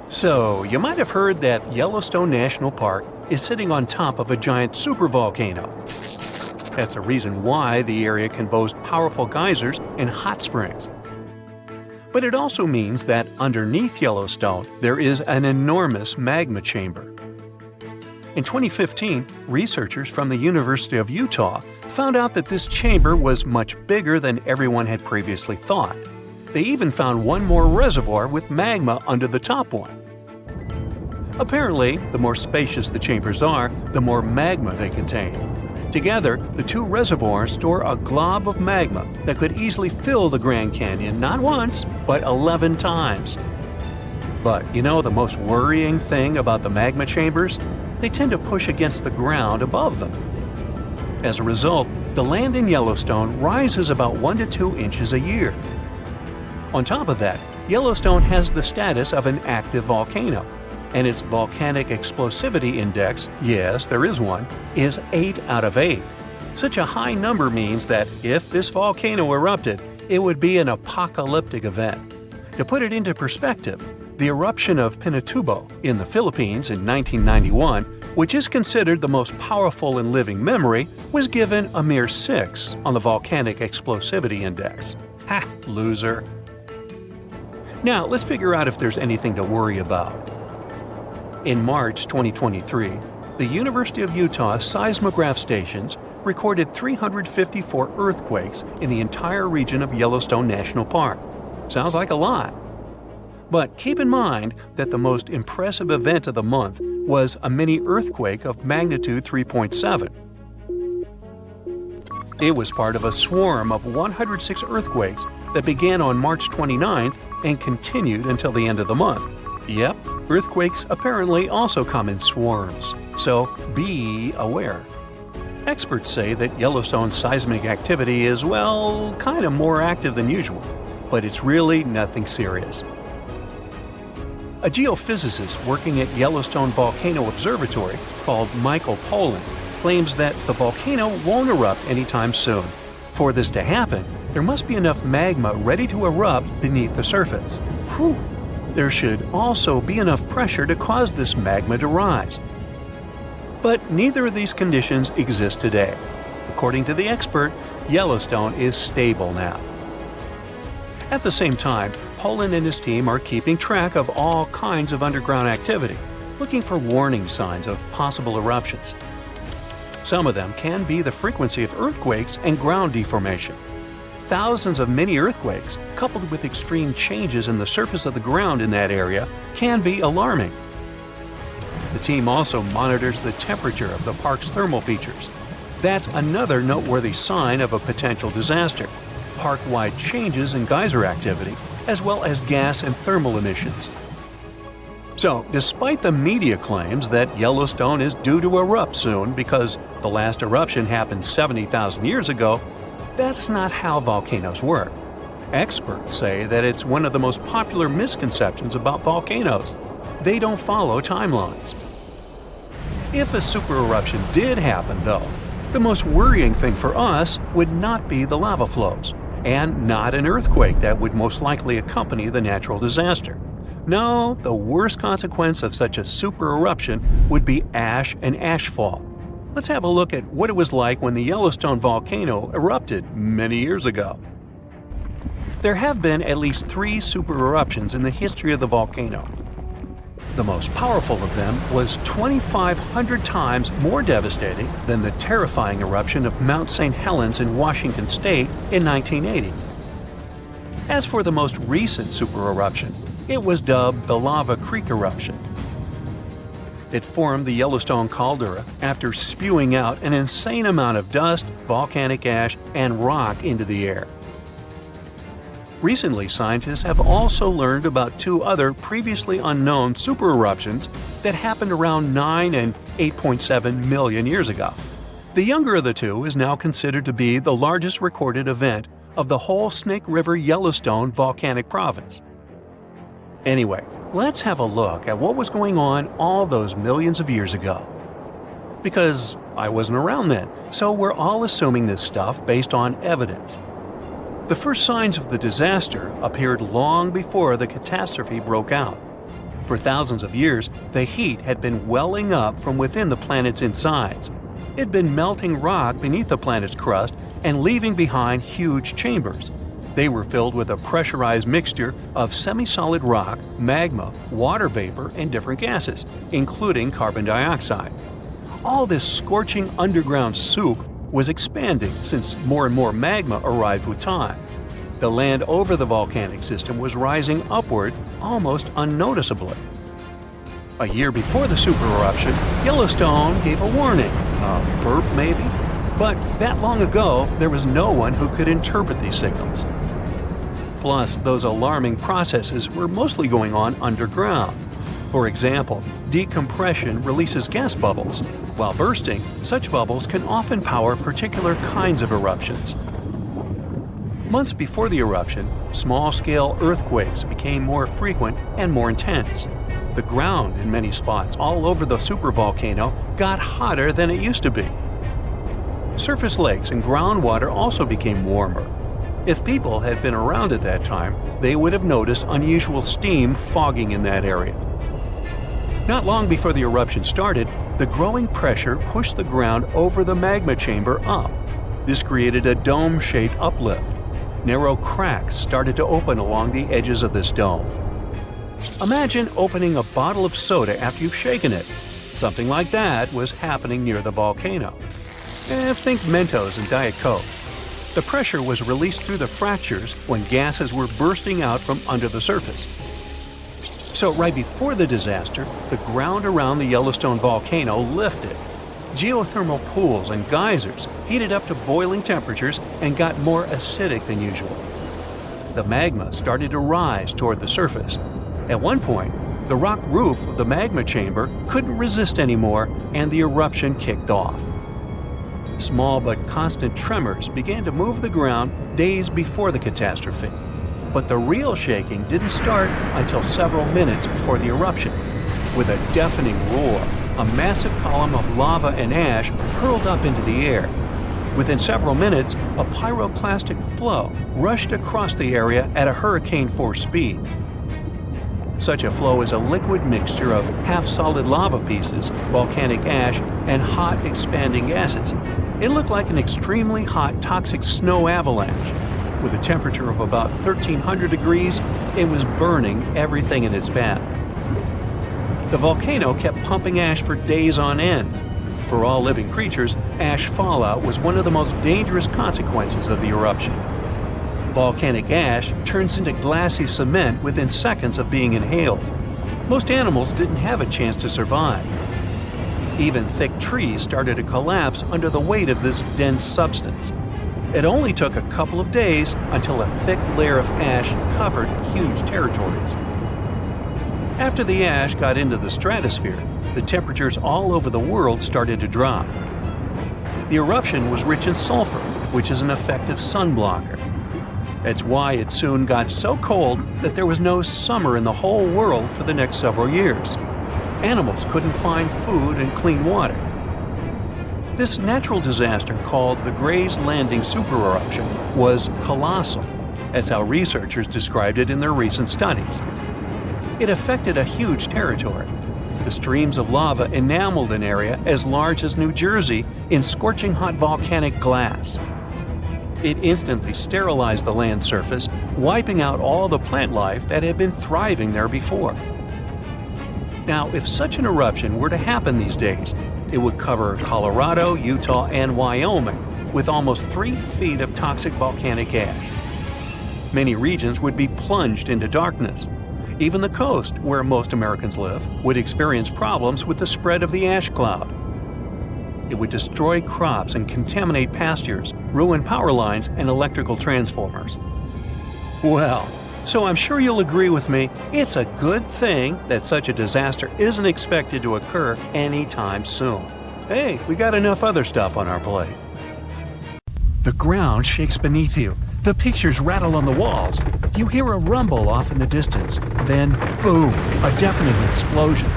So, you might have heard that Yellowstone National Park is sitting on top of a giant supervolcano. That's a reason why the area can boast powerful geysers and hot springs. But it also means that underneath Yellowstone, there is an enormous magma chamber. In 2015, researchers from the University of Utah found out that this chamber was much bigger than everyone had previously thought. They even found one more reservoir with magma under the top one. Apparently, the more spacious the chambers are, the more magma they contain. Together, the two reservoirs store a glob of magma that could easily fill the Grand Canyon not once, but 11 times. But you know the most worrying thing about the magma chambers? They tend to push against the ground above them. As a result, the land in Yellowstone rises about 1 to 2 inches a year. On top of that, Yellowstone has the status of an active volcano, and its volcanic explosivity index, yes, there is one, is 8 out of 8. Such a high number means that if this volcano erupted, it would be an apocalyptic event. To put it into perspective, the eruption of Pinatubo in the Philippines in 1991, which is considered the most powerful in living memory, was given a mere 6 on the volcanic explosivity index. Ha, loser. Now, let's figure out if there's anything to worry about. In March 2023, the University of Utah seismograph stations recorded 354 earthquakes in the entire region of Yellowstone National Park. Sounds like a lot. But keep in mind that the most impressive event of the month was a mini earthquake of magnitude 3.7. It was part of a swarm of 106 earthquakes that began on March 29th and continued until the end of the month. Yep, earthquakes apparently also come in swarms, so be aware. Experts say that Yellowstone's seismic activity is, well, kind of more active than usual, but it's really nothing serious. A geophysicist working at Yellowstone Volcano Observatory called Michael Pollan claims that the volcano won't erupt anytime soon. For this to happen, there must be enough magma ready to erupt beneath the surface. Whew. There should also be enough pressure to cause this magma to rise. But neither of these conditions exist today. According to the expert, Yellowstone is stable now. At the same time, Pollan and his team are keeping track of all kinds of underground activity, looking for warning signs of possible eruptions. Some of them can be the frequency of earthquakes and ground deformation. Thousands of mini earthquakes, coupled with extreme changes in the surface of the ground in that area, can be alarming. The team also monitors the temperature of the park's thermal features. That's another noteworthy sign of a potential disaster: park-wide changes in geyser activity, as well as gas and thermal emissions. So, despite the media claims that Yellowstone is due to erupt soon because the last eruption happened 70,000 years ago, that's not how volcanoes work. Experts say that it's one of the most popular misconceptions about volcanoes. They don't follow timelines. If a supereruption did happen, though, the most worrying thing for us would not be the lava flows, and not an earthquake that would most likely accompany the natural disaster. No, the worst consequence of such a supereruption would be ash and ashfall. Let's have a look at what it was like when the Yellowstone volcano erupted many years ago. There have been at least 3 supereruptions in the history of the volcano. The most powerful of them was 2,500 times more devastating than the terrifying eruption of Mount St. Helens in Washington state in 1980. As for the most recent supereruption, it was dubbed the Lava Creek eruption. It formed the Yellowstone caldera after spewing out an insane amount of dust, volcanic ash, and rock into the air. Recently, scientists have also learned about 2 other previously unknown supereruptions that happened around 9 and 8.7 million years ago. The younger of the 2 is now considered to be the largest recorded event of the whole Snake River Yellowstone volcanic province. Anyway, let's have a look at what was going on all those millions of years ago. Because I wasn't around then, so we're all assuming this stuff based on evidence. The first signs of the disaster appeared long before the catastrophe broke out. For thousands of years, the heat had been welling up from within the planet's insides. It had been melting rock beneath the planet's crust and leaving behind huge chambers. They were filled with a pressurized mixture of semi-solid rock, magma, water vapor, and different gases, including carbon dioxide. All this scorching underground soup was expanding since more and more magma arrived with time. The land over the volcanic system was rising upward almost unnoticeably. A year before the supereruption, Yellowstone gave a warning, a burp maybe? But that long ago, there was no one who could interpret these signals. Plus, those alarming processes were mostly going on underground. For example, decompression releases gas bubbles. While bursting, such bubbles can often power particular kinds of eruptions. Months before the eruption, small-scale earthquakes became more frequent and more intense. The ground in many spots all over the supervolcano got hotter than it used to be. Surface lakes and groundwater also became warmer. If people had been around at that time, they would have noticed unusual steam fogging in that area. Not long before the eruption started, the growing pressure pushed the ground over the magma chamber up. This created a dome-shaped uplift. Narrow cracks started to open along the edges of this dome. Imagine opening a bottle of soda after you've shaken it. Something like that was happening near the volcano. Think Mentos and Diet Coke. The pressure was released through the fractures when gases were bursting out from under the surface. So right before the disaster, the ground around the Yellowstone volcano lifted. Geothermal pools and geysers heated up to boiling temperatures and got more acidic than usual. The magma started to rise toward the surface. At one point, the rock roof of the magma chamber couldn't resist anymore, and the eruption kicked off. Small but constant tremors began to move the ground days before the catastrophe. But the real shaking didn't start until several minutes before the eruption. With a deafening roar, a massive column of lava and ash hurled up into the air. Within several minutes, a pyroclastic flow rushed across the area at a hurricane-force speed. Such a flow is a liquid mixture of half-solid lava pieces, volcanic ash, and hot, expanding gases. It looked like an extremely hot, toxic snow avalanche. With a temperature of about 1,300 degrees, it was burning everything in its path. The volcano kept pumping ash for days on end. For all living creatures, ash fallout was one of the most dangerous consequences of the eruption. Volcanic ash turns into glassy cement within seconds of being inhaled. Most animals didn't have a chance to survive. Even thick trees started to collapse under the weight of this dense substance. It only took a couple of days until a thick layer of ash covered huge territories. After the ash got into the stratosphere, the temperatures all over the world started to drop. The eruption was rich in sulfur, which is an effective sunblocker. That's why it soon got so cold that there was no summer in the whole world for the next several years. Animals couldn't find food and clean water. This natural disaster, called the Gray's Landing supereruption, was colossal. That's how researchers described it in their recent studies. It affected a huge territory. The streams of lava enameled an area as large as New Jersey in scorching hot volcanic glass. It instantly sterilized the land surface, wiping out all the plant life that had been thriving there before. Now, if such an eruption were to happen these days, it would cover Colorado, Utah, and Wyoming with almost 3 feet of toxic volcanic ash. Many regions would be plunged into darkness. Even the coast, where most Americans live, would experience problems with the spread of the ash cloud. It would destroy crops and contaminate pastures, ruin power lines and electrical transformers. Well, so I'm sure you'll agree with me, it's a good thing that such a disaster isn't expected to occur anytime soon. Hey, we got enough other stuff on our plate. The ground shakes beneath you. The pictures rattle on the walls. You hear a rumble off in the distance. Then, boom, a deafening explosion.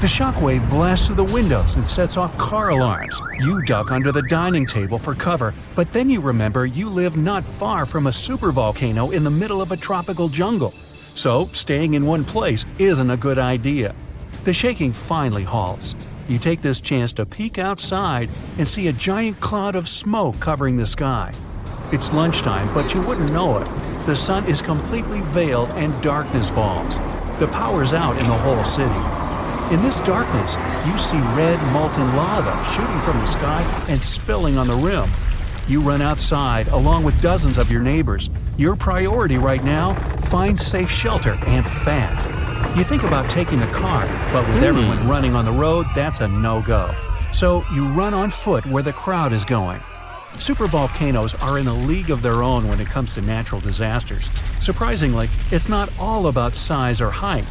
The shockwave blasts through the windows and sets off car alarms. You duck under the dining table for cover, but then you remember you live not far from a supervolcano in the middle of a tropical jungle. So staying in one place isn't a good idea. The shaking finally halts. You take this chance to peek outside and see a giant cloud of smoke covering the sky. It's lunchtime, but you wouldn't know it. The sun is completely veiled and darkness falls. The power's out in the whole city. In this darkness, you see red molten lava shooting from the sky and spilling on the rim. You run outside along with dozens of your neighbors. Your priority right now, find safe shelter and fast. You think about taking the car, but with everyone running on the road, that's a no-go. So you run on foot where the crowd is going. Supervolcanoes are in a league of their own when it comes to natural disasters. Surprisingly, it's not all about size or height.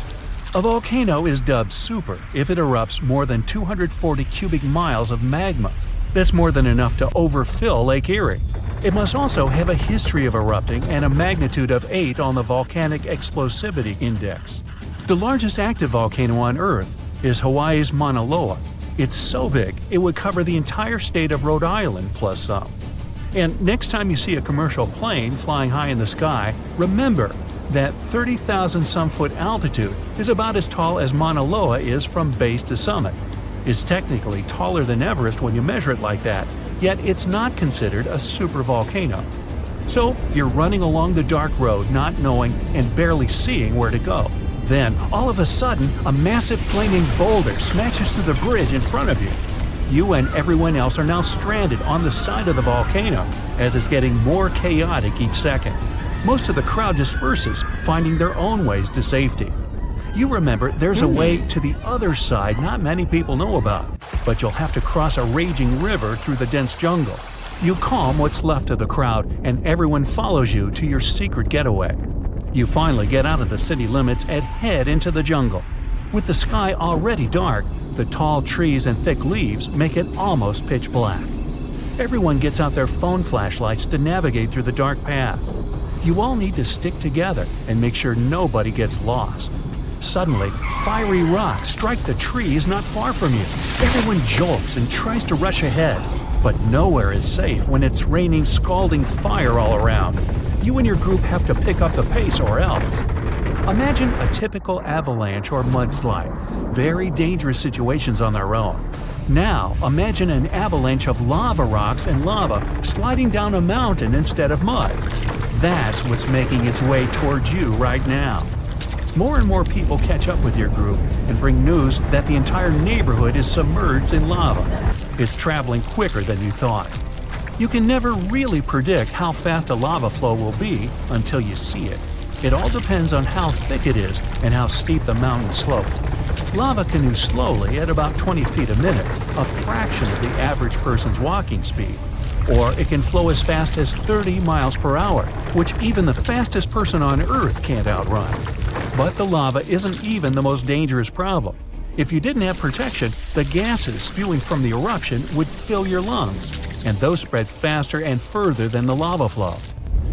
A volcano is dubbed super if it erupts more than 240 cubic miles of magma. That's more than enough to overfill Lake Erie. It must also have a history of erupting and a magnitude of 8 on the Volcanic Explosivity Index. The largest active volcano on Earth is Hawaii's Mauna Loa. It's so big, it would cover the entire state of Rhode Island plus some. And next time you see a commercial plane flying high in the sky, remember that 30,000-some-foot altitude is about as tall as Mauna Loa is from base to summit. It's technically taller than Everest when you measure it like that, yet it's not considered a supervolcano. So you're running along the dark road not knowing and barely seeing where to go. Then, all of a sudden, a massive flaming boulder smashes through the bridge in front of you. You and everyone else are now stranded on the side of the volcano as it's getting more chaotic each second. Most of the crowd disperses, finding their own ways to safety. You remember there's a way to the other side not many people know about, but you'll have to cross a raging river through the dense jungle. You calm what's left of the crowd, and everyone follows you to your secret getaway. You finally get out of the city limits and head into the jungle. With the sky already dark, the tall trees and thick leaves make it almost pitch black. Everyone gets out their phone flashlights to navigate through the dark path. You all need to stick together and make sure nobody gets lost. Suddenly, fiery rocks strike the trees not far from you. Everyone jolts and tries to rush ahead, but nowhere is safe when it's raining scalding fire all around. You and your group have to pick up the pace or else. Imagine a typical avalanche or mudslide. Very dangerous situations on their own. Now, imagine an avalanche of lava rocks and lava sliding down a mountain instead of mud. That's what's making its way towards you right now. More and more people catch up with your group and bring news that the entire neighborhood is submerged in lava. It's traveling quicker than you thought. You can never really predict how fast a lava flow will be until you see it. It all depends on how thick it is and how steep the mountain slopes. Lava can move slowly at about 20 feet a minute, a fraction of the average person's walking speed. Or it can flow as fast as 30 miles per hour, which even the fastest person on Earth can't outrun. But the lava isn't even the most dangerous problem. If you didn't have protection, the gases spewing from the eruption would fill your lungs, and those spread faster and further than the lava flow.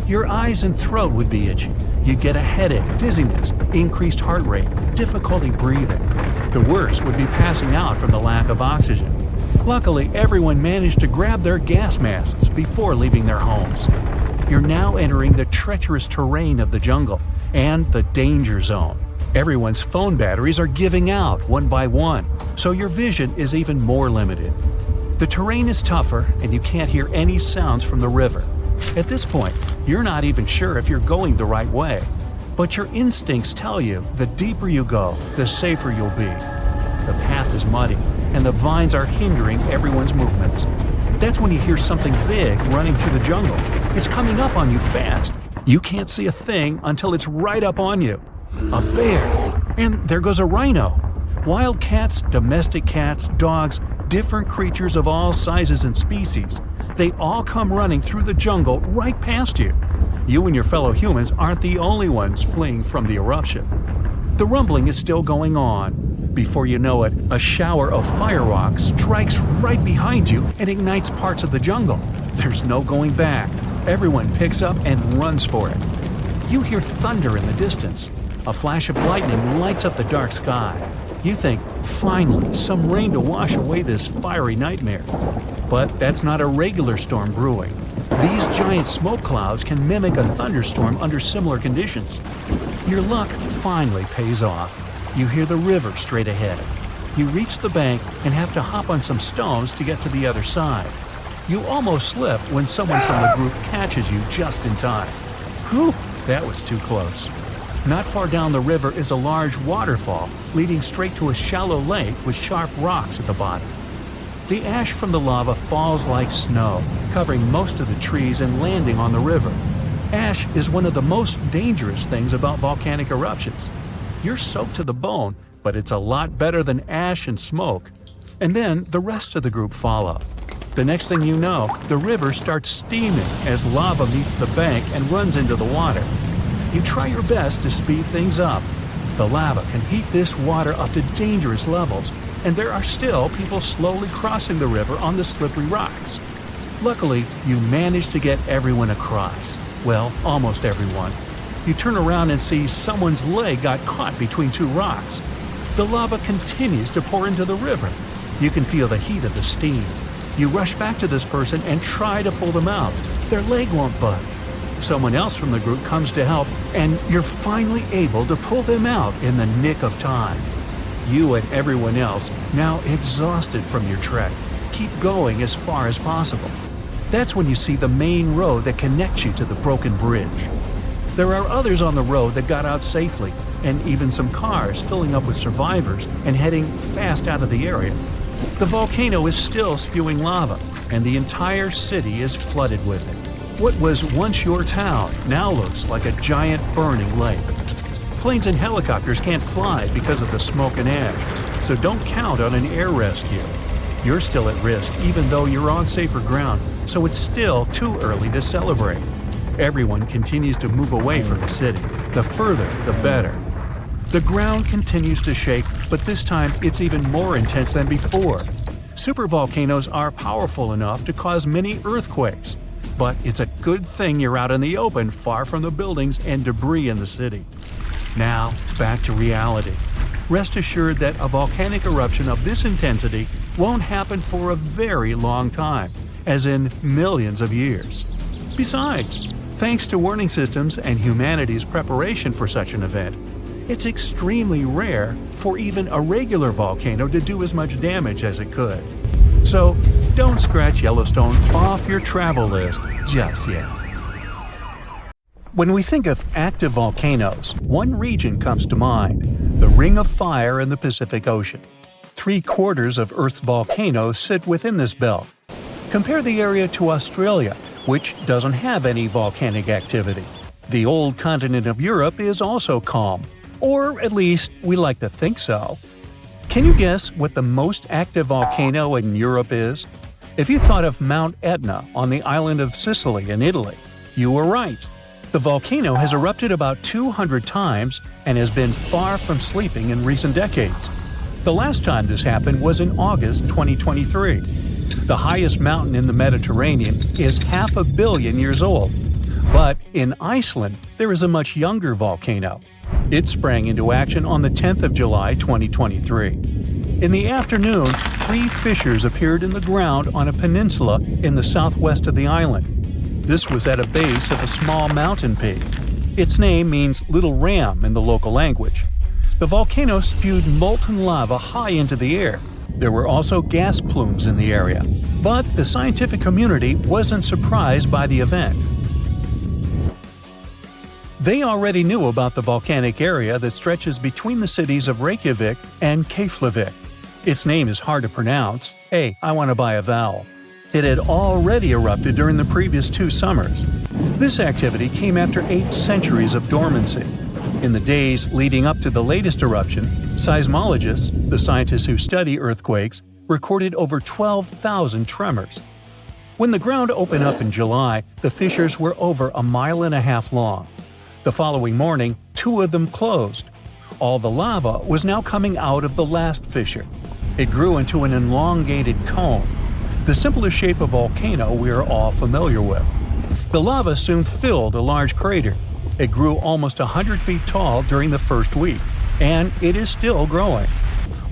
Your eyes and throat would be itchy. You'd get a headache, dizziness, increased heart rate, difficulty breathing. The worst would be passing out from the lack of oxygen. Luckily, everyone managed to grab their gas masks before leaving their homes. You're now entering the treacherous terrain of the jungle and the danger zone. Everyone's phone batteries are giving out one by one, so your vision is even more limited. The terrain is tougher and you can't hear any sounds from the river. At this point, you're not even sure if you're going the right way. But your instincts tell you the deeper you go, the safer you'll be. The path is muddy, and the vines are hindering everyone's movements. That's when you hear something big running through the jungle. It's coming up on you fast. You can't see a thing until it's right up on you. A bear! And there goes a rhino. Wild cats, domestic cats, dogs, different creatures of all sizes and species. They all come running through the jungle right past you. You and your fellow humans aren't the only ones fleeing from the eruption. The rumbling is still going on. Before you know it, a shower of fire rocks strikes right behind you and ignites parts of the jungle. There's no going back. Everyone picks up and runs for it. You hear thunder in the distance. A flash of lightning lights up the dark sky. You think, finally, some rain to wash away this fiery nightmare. But that's not a regular storm brewing. These giant smoke clouds can mimic a thunderstorm under similar conditions. Your luck finally pays off. You hear the river straight ahead. You reach the bank and have to hop on some stones to get to the other side. You almost slip when someone from the group catches you just in time. Whew, that was too close. Not far down the river is a large waterfall leading straight to a shallow lake with sharp rocks at the bottom. The ash from the lava falls like snow, covering most of the trees and landing on the river. Ash is one of the most dangerous things about volcanic eruptions. You're soaked to the bone, but it's a lot better than ash and smoke. And then the rest of the group follow. The next thing you know, the river starts steaming as lava meets the bank and runs into the water. You try your best to speed things up. The lava can heat this water up to dangerous levels, and there are still people slowly crossing the river on the slippery rocks. Luckily, you manage to get everyone across. Well, almost everyone. You turn around and see someone's leg got caught between two rocks. The lava continues to pour into the river. You can feel the heat of the steam. You rush back to this person and try to pull them out. Their leg won't budge. Someone else from the group comes to help, and you're finally able to pull them out in the nick of time. You and everyone else, now exhausted from your trek, keep going as far as possible. That's when you see the main road that connects you to the broken bridge. There are others on the road that got out safely, and even some cars filling up with survivors and heading fast out of the area. The volcano is still spewing lava, and the entire city is flooded with it. What was once your town now looks like a giant burning lake. Planes and helicopters can't fly because of the smoke and ash, so don't count on an air rescue. You're still at risk even though you're on safer ground, so it's still too early to celebrate. Everyone continues to move away from the city. The further, the better. The ground continues to shake, but this time it's even more intense than before. Supervolcanoes are powerful enough to cause many earthquakes. But it's a good thing you're out in the open, far from the buildings and debris in the city. Now, back to reality. Rest assured that a volcanic eruption of this intensity won't happen for a very long time, as in millions of years. Besides, thanks to warning systems and humanity's preparation for such an event, it's extremely rare for even a regular volcano to do as much damage as it could. So, don't scratch Yellowstone off your travel list just yet. When we think of active volcanoes, one region comes to mind: the Ring of Fire in the Pacific Ocean. 3/4 of Earth's volcanoes sit within this belt. Compare the area to Australia, which doesn't have any volcanic activity. The old continent of Europe is also calm, or at least we like to think so. Can you guess what the most active volcano in Europe is? If you thought of Mount Etna on the island of Sicily in Italy, you were right. The volcano has erupted about 200 times and has been far from sleeping in recent decades. The last time this happened was in August 2023. The highest mountain in the Mediterranean is 500 million years old. But in Iceland, there is a much younger volcano. It sprang into action on the 10th of July 2023. In the afternoon, 3 fissures appeared in the ground on a peninsula in the southwest of the island. This was at a base of a small mountain peak. Its name means Little Ram in the local language. The volcano spewed molten lava high into the air. There were also gas plumes in the area. But the scientific community wasn't surprised by the event. They already knew about the volcanic area that stretches between the cities of Reykjavik and Keflavik. Its name is hard to pronounce. Hey, I want to buy a vowel. It had already erupted during the previous 2 summers. This activity came after 8 centuries of dormancy. In the days leading up to the latest eruption, seismologists, the scientists who study earthquakes, recorded over 12,000 tremors. When the ground opened up in July, the fissures were over 1.5 miles long. The following morning, 2 of them closed. All the lava was now coming out of the last fissure. It grew into an elongated cone, the simplest shape of volcano we are all familiar with. The lava soon filled a large crater. It grew almost 100 feet tall during the first week, and it is still growing.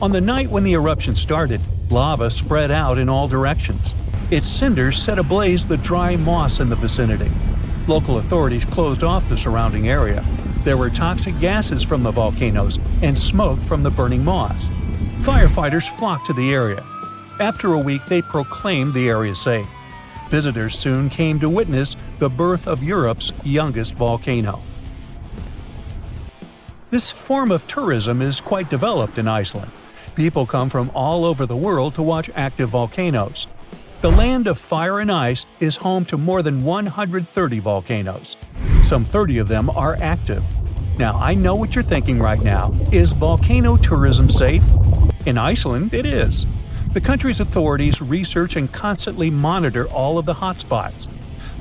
On the night when the eruption started, lava spread out in all directions. Its cinders set ablaze the dry moss in the vicinity. Local authorities closed off the surrounding area. There were toxic gases from the volcanoes and smoke from the burning moss. Firefighters flocked to the area. After a week, they proclaimed the area safe. Visitors soon came to witness the birth of Europe's youngest volcano. This form of tourism is quite developed in Iceland. People come from all over the world to watch active volcanoes. The land of fire and ice is home to more than 130 volcanoes. Some 30 of them are active. Now, I know what you're thinking right now. Is volcano tourism safe? In Iceland, it is. The country's authorities research and constantly monitor all of the hotspots.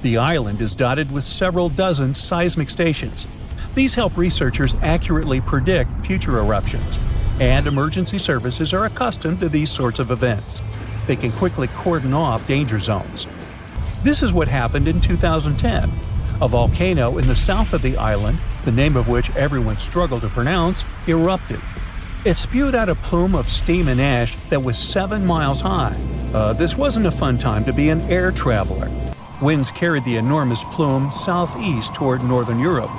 The island is dotted with several dozen seismic stations. These help researchers accurately predict future eruptions, and emergency services are accustomed to these sorts of events. They can quickly cordon off danger zones. This is what happened in 2010. A volcano in the south of the island, the name of which everyone struggled to pronounce, erupted. It spewed out a plume of steam and ash that was 7 miles high. This wasn't a fun time to be an air traveler. Winds carried the enormous plume southeast toward northern Europe.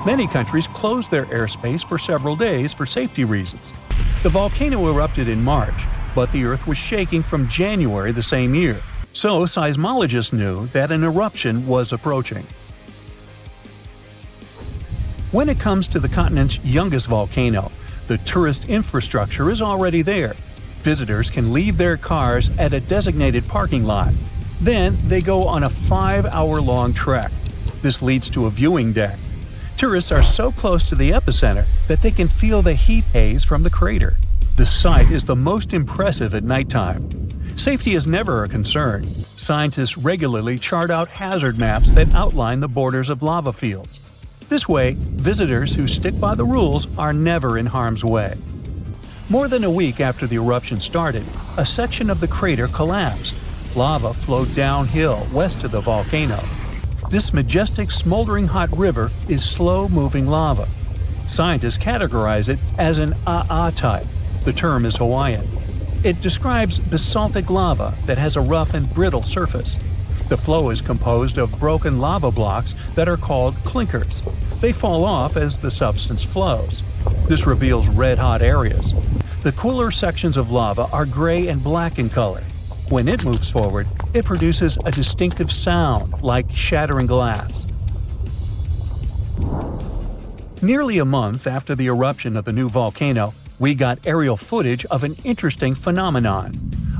Many countries closed their airspace for several days for safety reasons. The volcano erupted in March, but the Earth was shaking from January the same year, so seismologists knew that an eruption was approaching. When it comes to the continent's youngest volcano, the tourist infrastructure is already there. Visitors can leave their cars at a designated parking lot. Then they go on a 5-hour-long trek. This leads to a viewing deck. Tourists are so close to the epicenter that they can feel the heat haze from the crater. The sight is the most impressive at nighttime. Safety is never a concern. Scientists regularly chart out hazard maps that outline the borders of lava fields. This way, visitors who stick by the rules are never in harm's way. More than a week after the eruption started, a section of the crater collapsed. Lava flowed downhill west of the volcano. This majestic, smoldering hot river is slow-moving lava. Scientists categorize it as an AA type. The term is Hawaiian. It describes basaltic lava that has a rough and brittle surface. The flow is composed of broken lava blocks that are called clinkers. They fall off as the substance flows. This reveals red-hot areas. The cooler sections of lava are gray and black in color. When it moves forward, it produces a distinctive sound like shattering glass. Nearly a month after the eruption of the new volcano, we got aerial footage of an interesting phenomenon.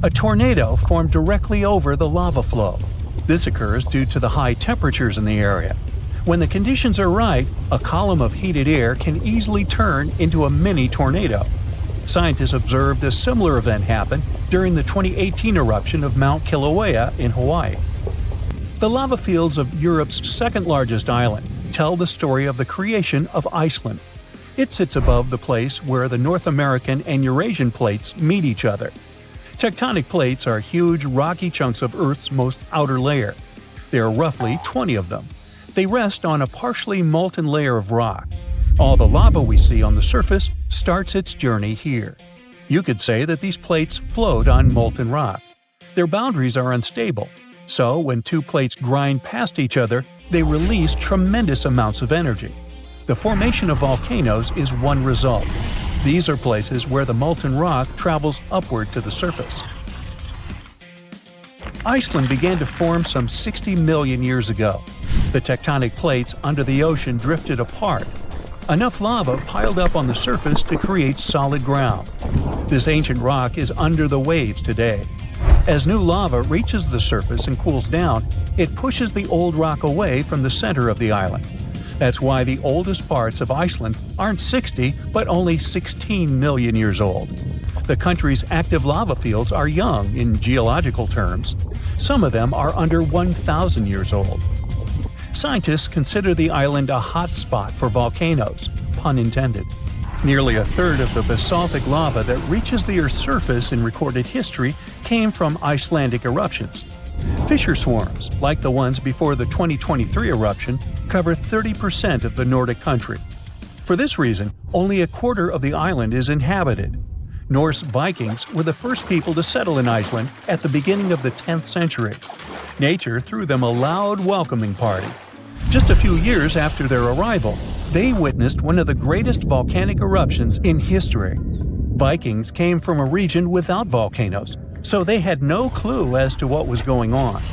A tornado formed directly over the lava flow. This occurs due to the high temperatures in the area. When the conditions are right, a column of heated air can easily turn into a mini tornado. Scientists observed a similar event happen during the 2018 eruption of Mount Kilauea in Hawaii. The lava fields of Europe's second-largest island tell the story of the creation of Iceland. It sits above the place where the North American and Eurasian plates meet each other. Tectonic plates are huge, rocky chunks of Earth's most outer layer. There are roughly 20 of them. They rest on a partially molten layer of rock. All the lava we see on the surface starts its journey here. You could say that these plates float on molten rock. Their boundaries are unstable, so when two plates grind past each other, they release tremendous amounts of energy. The formation of volcanoes is one result. These are places where the molten rock travels upward to the surface. Iceland began to form some 60 million years ago. The tectonic plates under the ocean drifted apart. Enough lava piled up on the surface to create solid ground. This ancient rock is under the waves today. As new lava reaches the surface and cools down, it pushes the old rock away from the center of the island. That's why the oldest parts of Iceland aren't 60, but only 16 million years old. The country's active lava fields are young in geological terms. Some of them are under 1,000 years old. Scientists consider the island a hot spot for volcanoes, pun intended. Nearly a third of the basaltic lava that reaches the Earth's surface in recorded history came from Icelandic eruptions. Fissure swarms, like the ones before the 2023 eruption, cover 30% of the Nordic country. For this reason, only a quarter of the island is inhabited. Norse Vikings were the first people to settle in Iceland at the beginning of the 10th century. Nature threw them a loud welcoming party. Just a few years after their arrival, They witnessed one of the greatest volcanic eruptions in history. Vikings came from a region without volcanoes, so they had no clue as to what was going on.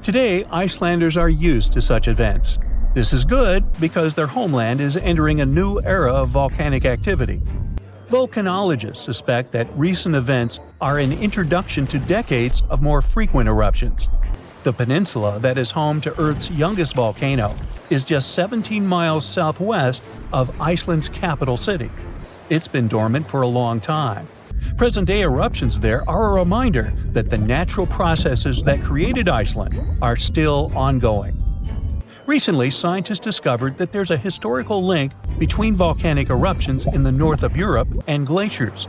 Today, Icelanders are used to such events. This is good because their homeland is entering a new era of volcanic activity. Volcanologists suspect that recent events are an introduction to decades of more frequent eruptions. The peninsula that is home to Earth's youngest volcano is just 17 miles southwest of Iceland's capital city. It's been dormant for a long time. Present-day eruptions there are a reminder that the natural processes that created Iceland are still ongoing. Recently, scientists discovered that there's a historical link between volcanic eruptions in the north of Europe and glaciers.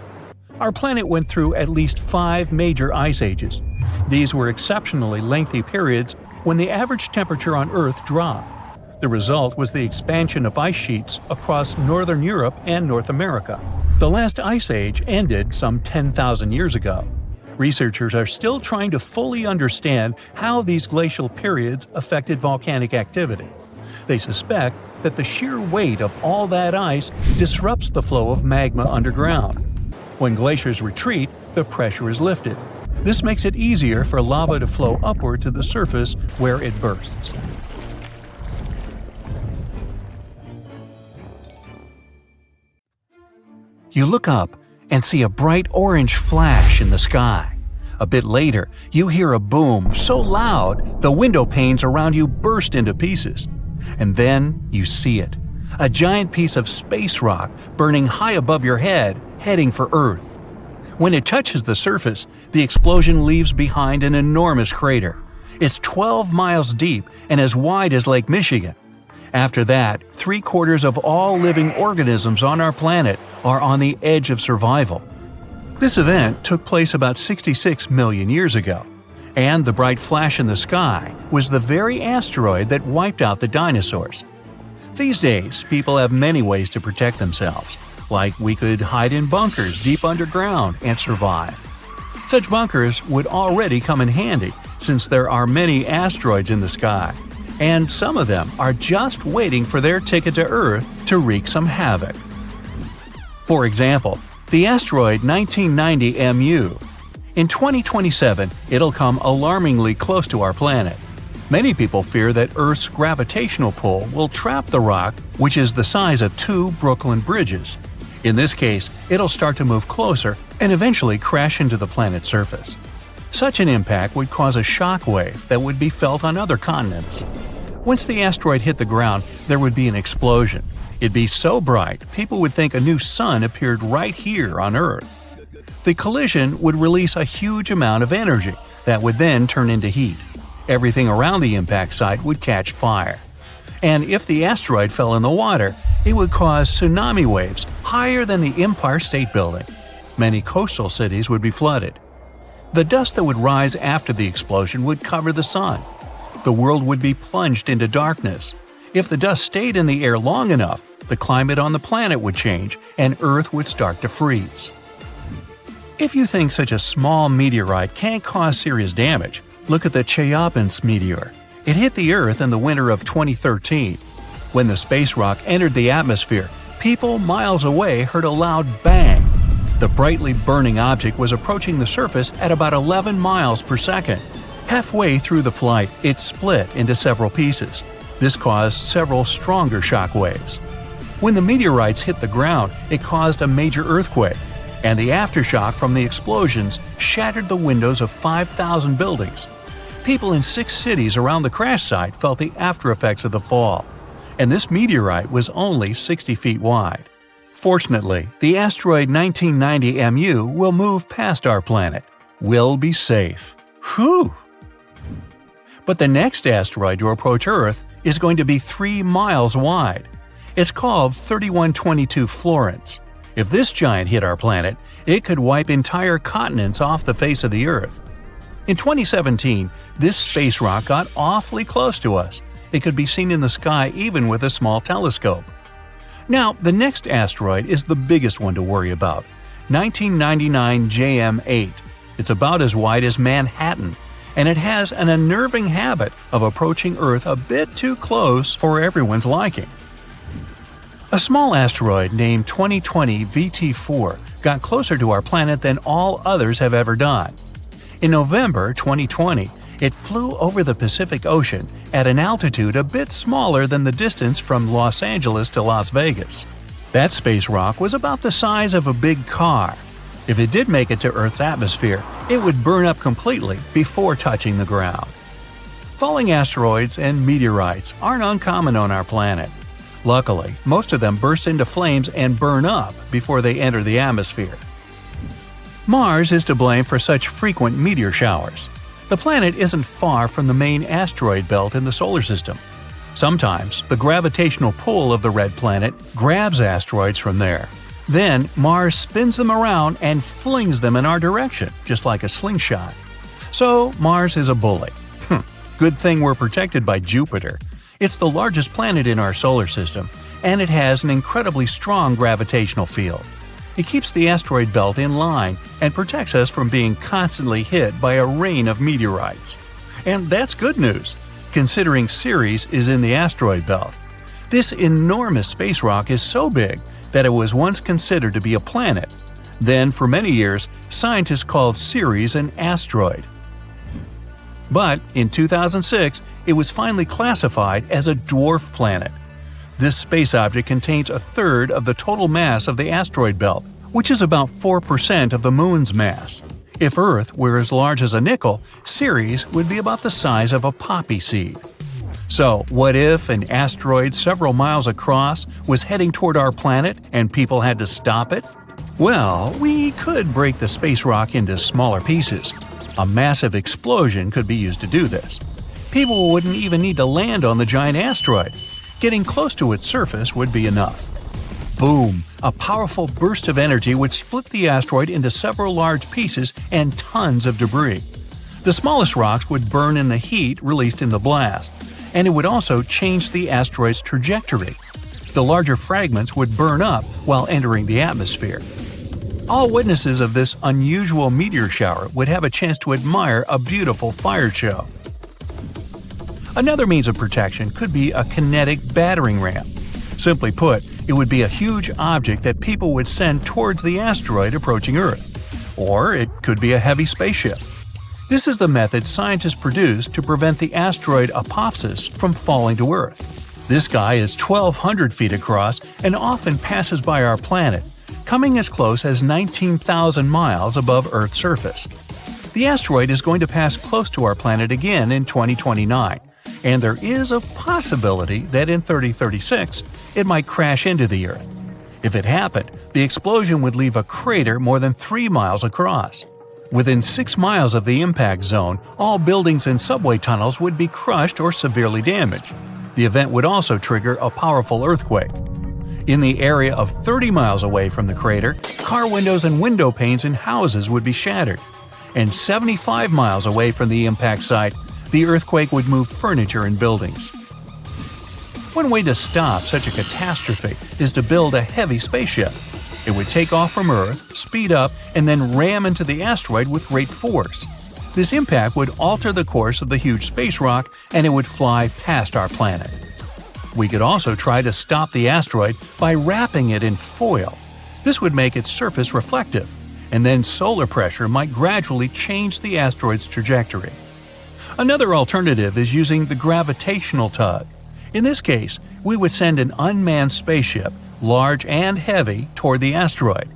Our planet went through at least 5 major ice ages. These were exceptionally lengthy periods when the average temperature on Earth dropped. The result was the expansion of ice sheets across northern Europe and North America. The last ice age ended some 10,000 years ago. Researchers are still trying to fully understand how these glacial periods affected volcanic activity. They suspect that the sheer weight of all that ice disrupts the flow of magma underground. When glaciers retreat, the pressure is lifted. This makes it easier for lava to flow upward to the surface where it bursts. You look up and see a bright orange flash in the sky. A bit later, you hear a boom so loud the window panes around you burst into pieces. And then you see it. A giant piece of space rock burning high above your head, heading for Earth. When it touches the surface, the explosion leaves behind an enormous crater. It's 12 miles deep and as wide as Lake Michigan. After that, 3/4 of all living organisms on our planet are on the edge of survival. This event took place about 66 million years ago, and the bright flash in the sky was the very asteroid that wiped out the dinosaurs. These days, people have many ways to protect themselves, like we could hide in bunkers deep underground and survive. Such bunkers would already come in handy since there are many asteroids in the sky, and some of them are just waiting for their ticket to Earth to wreak some havoc. For example, the asteroid 1990 MU. In 2027, it'll come alarmingly close to our planet. Many people fear that Earth's gravitational pull will trap the rock, which is the size of 2 Brooklyn bridges. In this case, it'll start to move closer and eventually crash into the planet's surface. Such an impact would cause a shock wave that would be felt on other continents. Once the asteroid hit the ground, there would be an explosion. It'd be so bright, people would think a new sun appeared right here on Earth. The collision would release a huge amount of energy that would then turn into heat. Everything around the impact site would catch fire. And if the asteroid fell in the water, it would cause tsunami waves higher than the Empire State Building. Many coastal cities would be flooded. The dust that would rise after the explosion would cover the sun. The world would be plunged into darkness. If the dust stayed in the air long enough, the climate on the planet would change and Earth would start to freeze. If you think such a small meteorite can't cause serious damage, look at the Chelyabinsk meteor. It hit the Earth in the winter of 2013. When the space rock entered the atmosphere, people miles away heard a loud bang. The brightly burning object was approaching the surface at about 11 miles per second. Halfway through the flight, it split into several pieces. This caused several stronger shock waves. When the meteorites hit the ground, it caused a major earthquake, and the aftershock from the explosions shattered the windows of 5,000 buildings. People in 6 cities around the crash site felt the aftereffects of the fall, and this meteorite was only 60 feet wide. Fortunately, the asteroid 1990 MU will move past our planet. We'll be safe. Whew! But the next asteroid to approach Earth is going to be 3 miles wide. It's called 3122 Florence. If this giant hit our planet, it could wipe entire continents off the face of the Earth. In 2017, this space rock got awfully close to us. It could be seen in the sky even with a small telescope. Now, the next asteroid is the biggest one to worry about, 1999 JM8. It's about as wide as Manhattan, and it has an unnerving habit of approaching Earth a bit too close for everyone's liking. A small asteroid named 2020 VT4 got closer to our planet than all others have ever done. In November 2020, it flew over the Pacific Ocean at an altitude a bit smaller than the distance from Los Angeles to Las Vegas. That space rock was about the size of a big car. If it did make it to Earth's atmosphere, it would burn up completely before touching the ground. Falling asteroids and meteorites aren't uncommon on our planet. Luckily, most of them burst into flames and burn up before they enter the atmosphere. Mars is to blame for such frequent meteor showers. The planet isn't far from the main asteroid belt in the solar system. Sometimes, the gravitational pull of the red planet grabs asteroids from there. Then, Mars spins them around and flings them in our direction, just like a slingshot. So, Mars is a bully. Good thing we're protected by Jupiter. It's the largest planet in our solar system, and it has an incredibly strong gravitational field. It keeps the asteroid belt in line and protects us from being constantly hit by a rain of meteorites. And that's good news, considering Ceres is in the asteroid belt. This enormous space rock is so big that it was once considered to be a planet. Then, for many years, scientists called Ceres an asteroid. But in 2006, it was finally classified as a dwarf planet. This space object contains a third of the total mass of the asteroid belt, which is about 4% of the Moon's mass. If Earth were as large as a nickel, Ceres would be about the size of a poppy seed. So, what if an asteroid several miles across was heading toward our planet and people had to stop it? Well, we could break the space rock into smaller pieces. A massive explosion could be used to do this. People wouldn't even need to land on the giant asteroid. Getting close to its surface would be enough. Boom! A powerful burst of energy would split the asteroid into several large pieces and tons of debris. The smallest rocks would burn in the heat released in the blast, and it would also change the asteroid's trajectory. The larger fragments would burn up while entering the atmosphere. All witnesses of this unusual meteor shower would have a chance to admire a beautiful fire show. Another means of protection could be a kinetic battering ram. Simply put, it would be a huge object that people would send towards the asteroid approaching Earth. Or it could be a heavy spaceship. This is the method scientists produced to prevent the asteroid Apophis from falling to Earth. This guy is 1,200 feet across and often passes by our planet, coming as close as 19,000 miles above Earth's surface. The asteroid is going to pass close to our planet again in 2029, and there is a possibility that in 3036 it might crash into the Earth. If it happened, the explosion would leave a crater more than 3 miles across. Within 6 miles of the impact zone, all buildings and subway tunnels would be crushed or severely damaged. The event would also trigger a powerful earthquake. In the area of 30 miles away from the crater, car windows and window panes in houses would be shattered. And 75 miles away from the impact site, the earthquake would move furniture and buildings. One way to stop such a catastrophe is to build a heavy spaceship. It would take off from Earth, speed up, and then ram into the asteroid with great force. This impact would alter the course of the huge space rock, and it would fly past our planet. We could also try to stop the asteroid by wrapping it in foil. This would make its surface reflective, and then solar pressure might gradually change the asteroid's trajectory. Another alternative is using the gravitational tug. In this case, we would send an unmanned spaceship, large and heavy, toward the asteroid.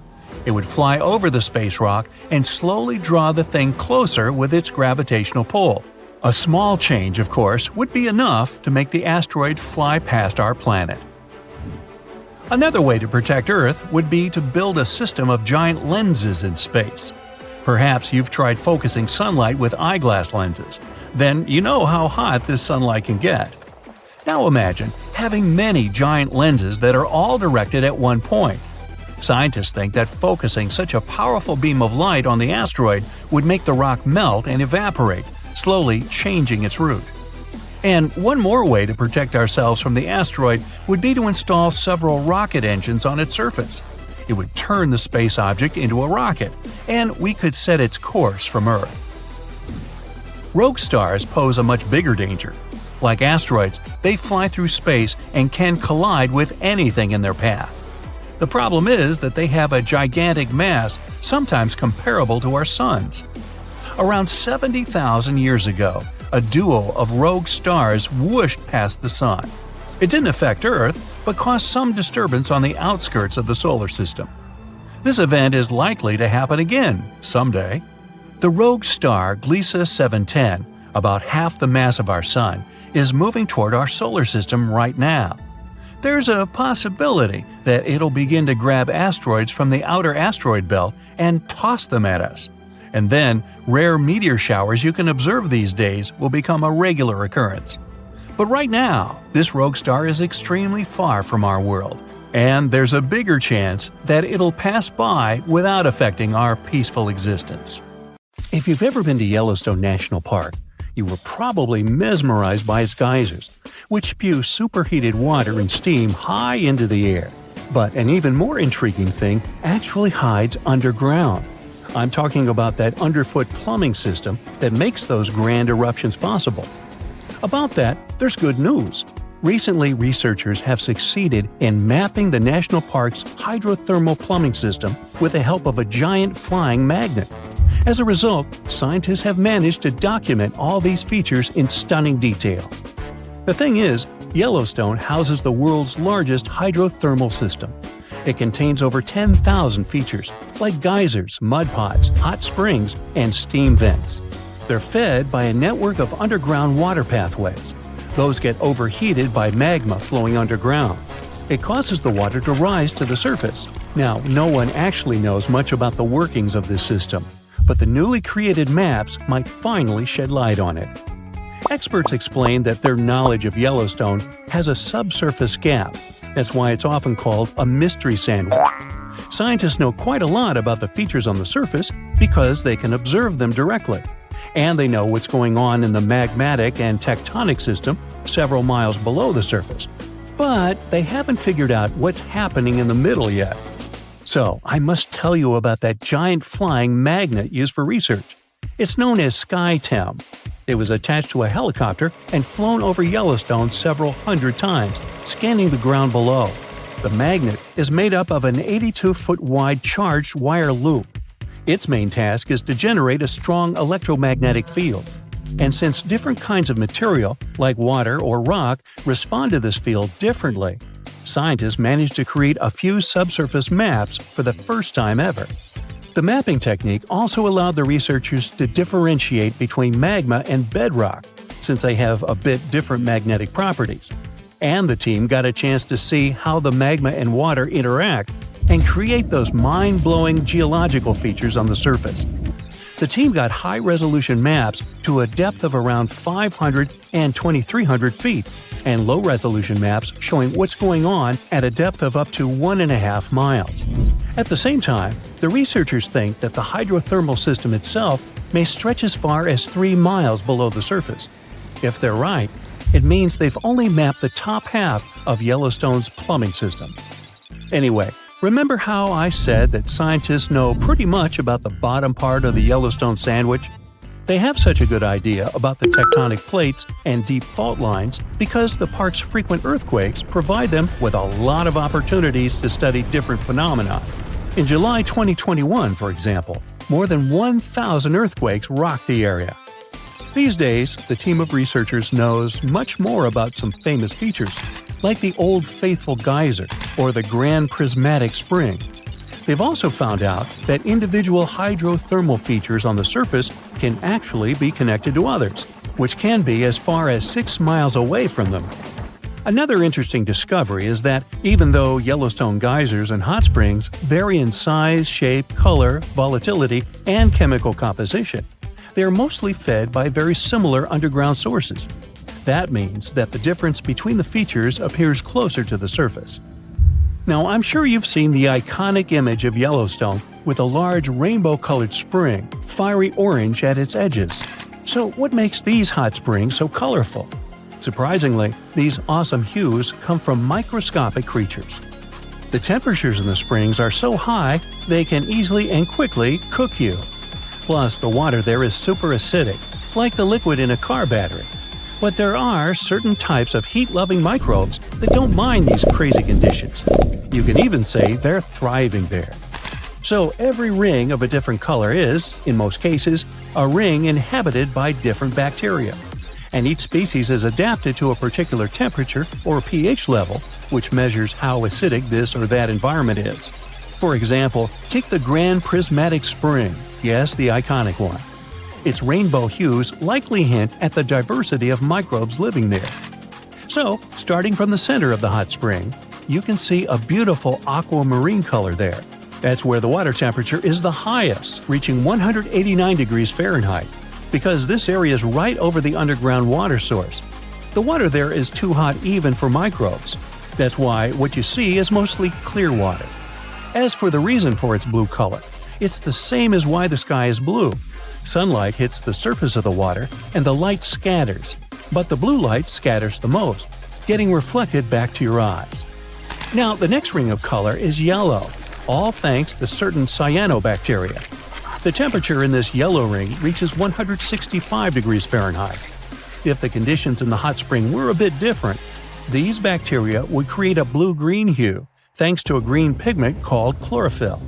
It would fly over the space rock and slowly draw the thing closer with its gravitational pull. A small change, of course, would be enough to make the asteroid fly past our planet. Another way to protect Earth would be to build a system of giant lenses in space. Perhaps you've tried focusing sunlight with eyeglass lenses. Then you know how hot this sunlight can get. Now imagine having many giant lenses that are all directed at one point. Scientists think that focusing such a powerful beam of light on the asteroid would make the rock melt and evaporate, slowly changing its route. And one more way to protect ourselves from the asteroid would be to install several rocket engines on its surface. It would turn the space object into a rocket, and we could set its course from Earth. Rogue stars pose a much bigger danger. Like asteroids, they fly through space and can collide with anything in their path. The problem is that they have a gigantic mass, sometimes comparable to our Sun's. Around 70,000 years ago, a duo of rogue stars whooshed past the Sun. It didn't affect Earth, but caused some disturbance on the outskirts of the solar system. This event is likely to happen again, someday. The rogue star Gliese 710, about half the mass of our Sun, is moving toward our solar system right now. There's a possibility that it'll begin to grab asteroids from the outer asteroid belt and toss them at us. And then, rare meteor showers you can observe these days will become a regular occurrence. But right now, this rogue star is extremely far from our world, and there's a bigger chance that it'll pass by without affecting our peaceful existence. If you've ever been to Yellowstone National Park, you were probably mesmerized by its geysers, which spew superheated water and steam high into the air. But an even more intriguing thing actually hides underground. I'm talking about that underfoot plumbing system that makes those grand eruptions possible. About that, there's good news. Recently, researchers have succeeded in mapping the national park's hydrothermal plumbing system with the help of a giant flying magnet. As a result, scientists have managed to document all these features in stunning detail. The thing is, Yellowstone houses the world's largest hydrothermal system. It contains over 10,000 features, like geysers, mud pots, hot springs, and steam vents. They're fed by a network of underground water pathways. Those get overheated by magma flowing underground. It causes the water to rise to the surface. Now, no one actually knows much about the workings of this system, but the newly created maps might finally shed light on it. Experts explain that their knowledge of Yellowstone has a subsurface gap. That's why it's often called a mystery sandwich. Scientists know quite a lot about the features on the surface because they can observe them directly. And they know what's going on in the magmatic and tectonic system several miles below the surface. But they haven't figured out what's happening in the middle yet. So, I must tell you about that giant flying magnet used for research. It's known as SkyTem. It was attached to a helicopter and flown over Yellowstone several hundred times, scanning the ground below. The magnet is made up of an 82-foot wide charged wire loop. Its main task is to generate a strong electromagnetic field. And since different kinds of material, like water or rock, respond to this field differently, scientists managed to create a few subsurface maps for the first time ever. The mapping technique also allowed the researchers to differentiate between magma and bedrock, since they have a bit different magnetic properties. And the team got a chance to see how the magma and water interact and create those mind-blowing geological features on the surface. The team got high-resolution maps to a depth of around 500 and 2,300 feet, and low-resolution maps showing what's going on at a depth of up to 1.5 miles. At the same time, the researchers think that the hydrothermal system itself may stretch as far as 3 miles below the surface. If they're right, it means they've only mapped the top half of Yellowstone's plumbing system. Anyway, remember how I said that scientists know pretty much about the bottom part of the Yellowstone sandwich? They have such a good idea about the tectonic plates and deep fault lines because the park's frequent earthquakes provide them with a lot of opportunities to study different phenomena. In July 2021, for example, more than 1,000 earthquakes rocked the area. These days, the team of researchers knows much more about some famous features, like the Old Faithful Geyser or the Grand Prismatic Spring. They've also found out that individual hydrothermal features on the surface can actually be connected to others, which can be as far as 6 miles away from them. Another interesting discovery is that even though Yellowstone geysers and hot springs vary in size, shape, color, volatility, and chemical composition, they are mostly fed by very similar underground sources. That means that the difference between the features appears closer to the surface. Now, I'm sure you've seen the iconic image of Yellowstone with a large rainbow-colored spring, fiery orange at its edges. So what makes these hot springs so colorful? Surprisingly, these awesome hues come from microscopic creatures. The temperatures in the springs are so high they can easily and quickly cook you. Plus, the water there is super acidic, like the liquid in a car battery. But there are certain types of heat-loving microbes that don't mind these crazy conditions. You can even say they're thriving there. So every ring of a different color is, in most cases, a ring inhabited by different bacteria. And each species is adapted to a particular temperature or pH level, which measures how acidic this or that environment is. For example, take the Grand Prismatic Spring, yes, the iconic one. Its rainbow hues likely hint at the diversity of microbes living there. So, starting from the center of the hot spring, you can see a beautiful aquamarine color there. That's where the water temperature is the highest, reaching 189 degrees Fahrenheit, because this area is right over the underground water source. The water there is too hot even for microbes. That's why what you see is mostly clear water. As for the reason for its blue color, it's the same as why the sky is blue. Sunlight hits the surface of the water and the light scatters, but the blue light scatters the most, getting reflected back to your eyes. Now, the next ring of color is yellow, all thanks to certain cyanobacteria. The temperature in this yellow ring reaches 165 degrees Fahrenheit. If the conditions in the hot spring were a bit different, these bacteria would create a blue-green hue thanks to a green pigment called chlorophyll.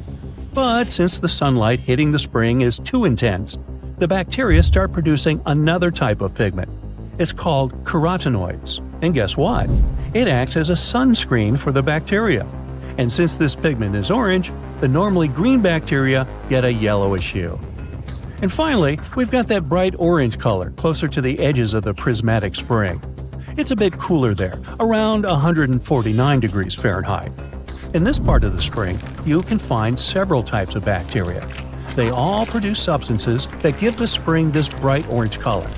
But since the sunlight hitting the spring is too intense, the bacteria start producing another type of pigment. It's called carotenoids. And guess what? It acts as a sunscreen for the bacteria. And since this pigment is orange, the normally green bacteria get a yellowish hue. And finally, we've got that bright orange color closer to the edges of the prismatic spring. It's a bit cooler there, around 149 degrees Fahrenheit. In this part of the spring, you can find several types of bacteria. They all produce substances that give the spring this bright orange color.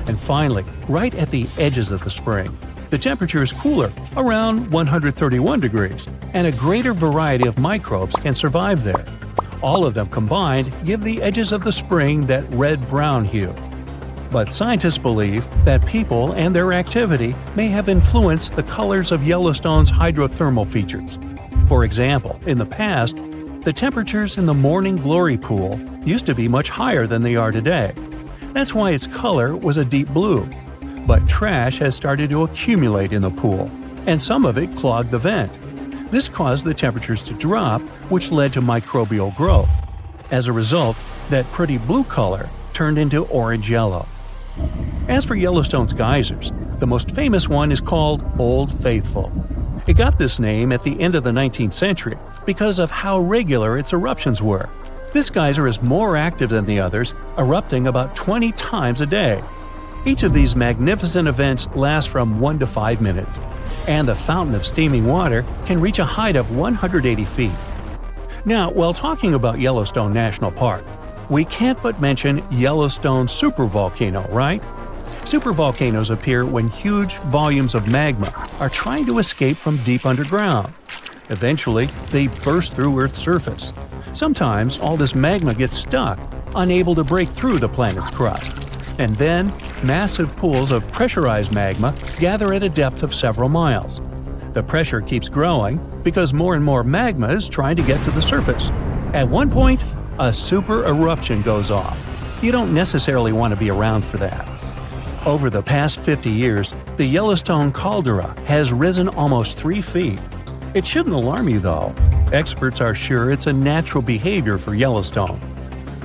And finally, right at the edges of the spring, the temperature is cooler, around 131 degrees, and a greater variety of microbes can survive there. All of them combined give the edges of the spring that red-brown hue. But scientists believe that people and their activity may have influenced the colors of Yellowstone's hydrothermal features. For example, in the past, the temperatures in the Morning Glory pool used to be much higher than they are today. That's why its color was a deep blue. But trash has started to accumulate in the pool, and some of it clogged the vent. This caused the temperatures to drop, which led to microbial growth. As a result, that pretty blue color turned into orange-yellow. As for Yellowstone's geysers, the most famous one is called Old Faithful. It got this name at the end of the 19th century because of how regular its eruptions were. This geyser is more active than the others, erupting about 20 times a day. Each of these magnificent events lasts from 1 to 5 minutes, and the fountain of steaming water can reach a height of 180 feet. Now, while talking about Yellowstone National Park, we can't but mention Yellowstone supervolcano, right? Supervolcanoes appear when huge volumes of magma are trying to escape from deep underground. Eventually, they burst through Earth's surface. Sometimes all this magma gets stuck, unable to break through the planet's crust. And then, massive pools of pressurized magma gather at a depth of several miles. The pressure keeps growing because more and more magma is trying to get to the surface. At one point, a supereruption goes off. You don't necessarily want to be around for that. Over the past 50 years, the Yellowstone caldera has risen almost 3 feet. It shouldn't alarm you, though. Experts are sure it's a natural behavior for Yellowstone.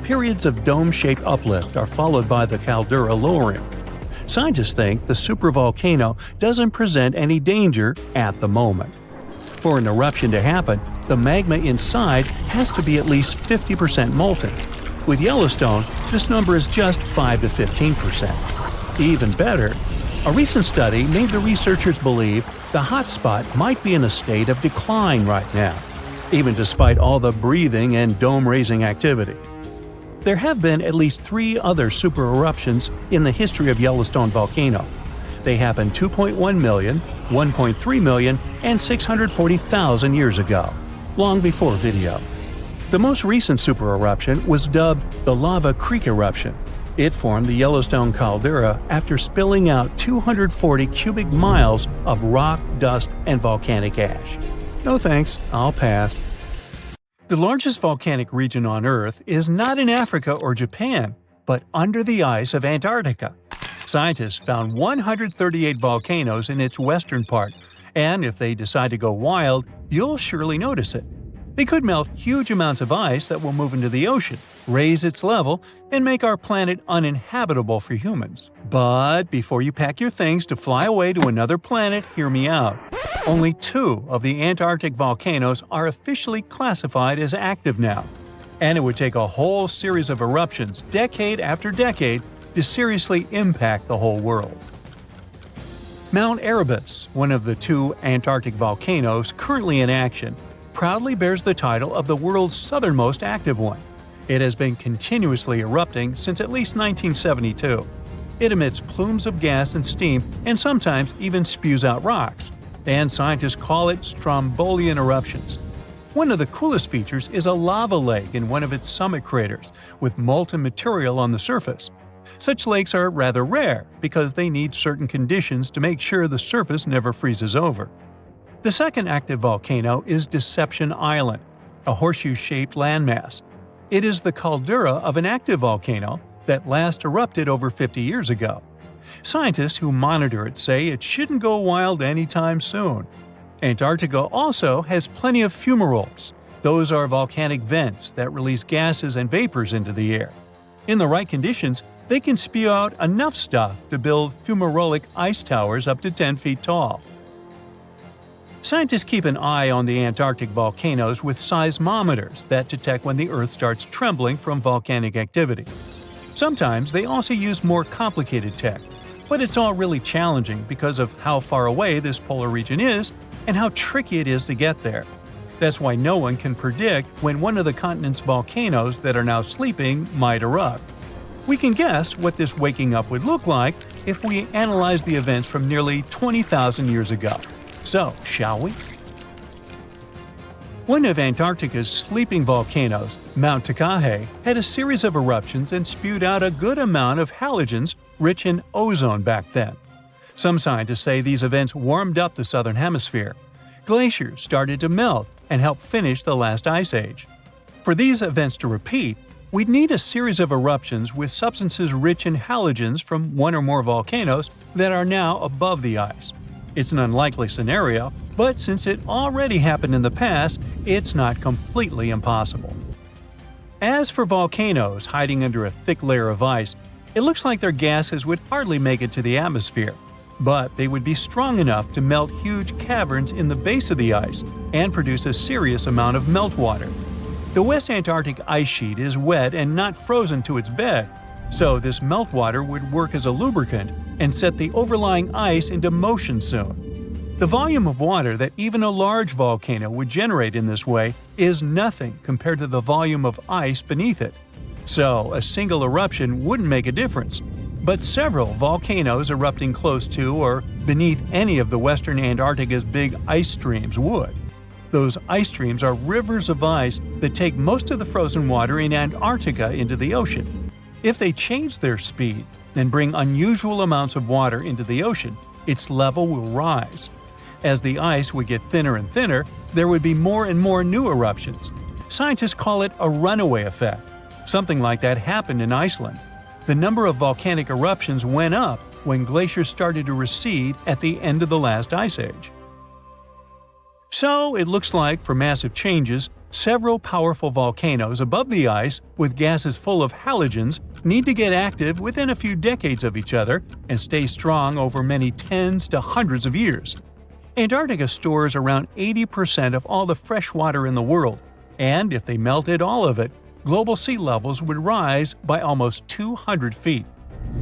Periods of dome-shaped uplift are followed by the caldera lowering. Scientists think the supervolcano doesn't present any danger at the moment. For an eruption to happen, the magma inside has to be at least 50% molten. With Yellowstone, this number is just 5 to 15%. Even better, a recent study made the researchers believe the hotspot might be in a state of decline right now, even despite all the breathing and dome-raising activity. There have been at least 3 other supereruptions in the history of Yellowstone volcano. They happened 2.1 million, 1.3 million, and 640,000 years ago, long before video. The most recent supereruption was dubbed the Lava Creek eruption. It formed the Yellowstone caldera after spilling out 240 cubic miles of rock, dust, and volcanic ash. No thanks, I'll pass. The largest volcanic region on Earth is not in Africa or Japan, but under the ice of Antarctica. Scientists found 138 volcanoes in its western part, and if they decide to go wild, you'll surely notice it. They could melt huge amounts of ice that will move into the ocean, raise its level, and make our planet uninhabitable for humans. But before you pack your things to fly away to another planet, hear me out. Only 2 of the Antarctic volcanoes are officially classified as active now. And it would take a whole series of eruptions, decade after decade, to seriously impact the whole world. Mount Erebus, one of the 2 Antarctic volcanoes currently in action, proudly bears the title of the world's southernmost active one. It has been continuously erupting since at least 1972. It emits plumes of gas and steam and sometimes even spews out rocks, and scientists call it Strombolian eruptions. One of the coolest features is a lava lake in one of its summit craters, with molten material on the surface. Such lakes are rather rare because they need certain conditions to make sure the surface never freezes over. The second active volcano is Deception Island, a horseshoe-shaped landmass. It is the caldera of an active volcano that last erupted over 50 years ago. Scientists who monitor it say it shouldn't go wild anytime soon. Antarctica also has plenty of fumaroles. Those are volcanic vents that release gases and vapors into the air. In the right conditions, they can spew out enough stuff to build fumarolic ice towers up to 10 feet tall. Scientists keep an eye on the Antarctic volcanoes with seismometers that detect when the Earth starts trembling from volcanic activity. Sometimes they also use more complicated tech, but it's all really challenging because of how far away this polar region is and how tricky it is to get there. That's why no one can predict when one of the continent's volcanoes that are now sleeping might erupt. We can guess what this waking up would look like if we analyze the events from nearly 20,000 years ago. So, shall we? One of Antarctica's sleeping volcanoes, Mount Takahe, had a series of eruptions and spewed out a good amount of halogens rich in ozone back then. Some scientists say these events warmed up the southern hemisphere. Glaciers started to melt and help finish the last ice age. For these events to repeat, we'd need a series of eruptions with substances rich in halogens from one or more volcanoes that are now above the ice. It's an unlikely scenario, but since it already happened in the past, it's not completely impossible. As for volcanoes hiding under a thick layer of ice, it looks like their gases would hardly make it to the atmosphere, but they would be strong enough to melt huge caverns in the base of the ice and produce a serious amount of meltwater. The West Antarctic ice sheet is wet and not frozen to its bed, so this meltwater would work as a lubricant and set the overlying ice into motion soon. The volume of water that even a large volcano would generate in this way is nothing compared to the volume of ice beneath it. So a single eruption wouldn't make a difference, but several volcanoes erupting close to or beneath any of the western Antarctica's big ice streams would. Those ice streams are rivers of ice that take most of the frozen water in Antarctica into the ocean. If they change their speed and bring unusual amounts of water into the ocean, its level will rise. As the ice would get thinner and thinner, there would be more and more new eruptions. Scientists call it a runaway effect. Something like that happened in Iceland. The number of volcanic eruptions went up when glaciers started to recede at the end of the last ice age. So it looks like, for massive changes, several powerful volcanoes above the ice with gases full of halogens need to get active within a few decades of each other and stay strong over many tens to hundreds of years. Antarctica stores around 80% of all the fresh water in the world, and if they melted all of it, global sea levels would rise by almost 200 feet.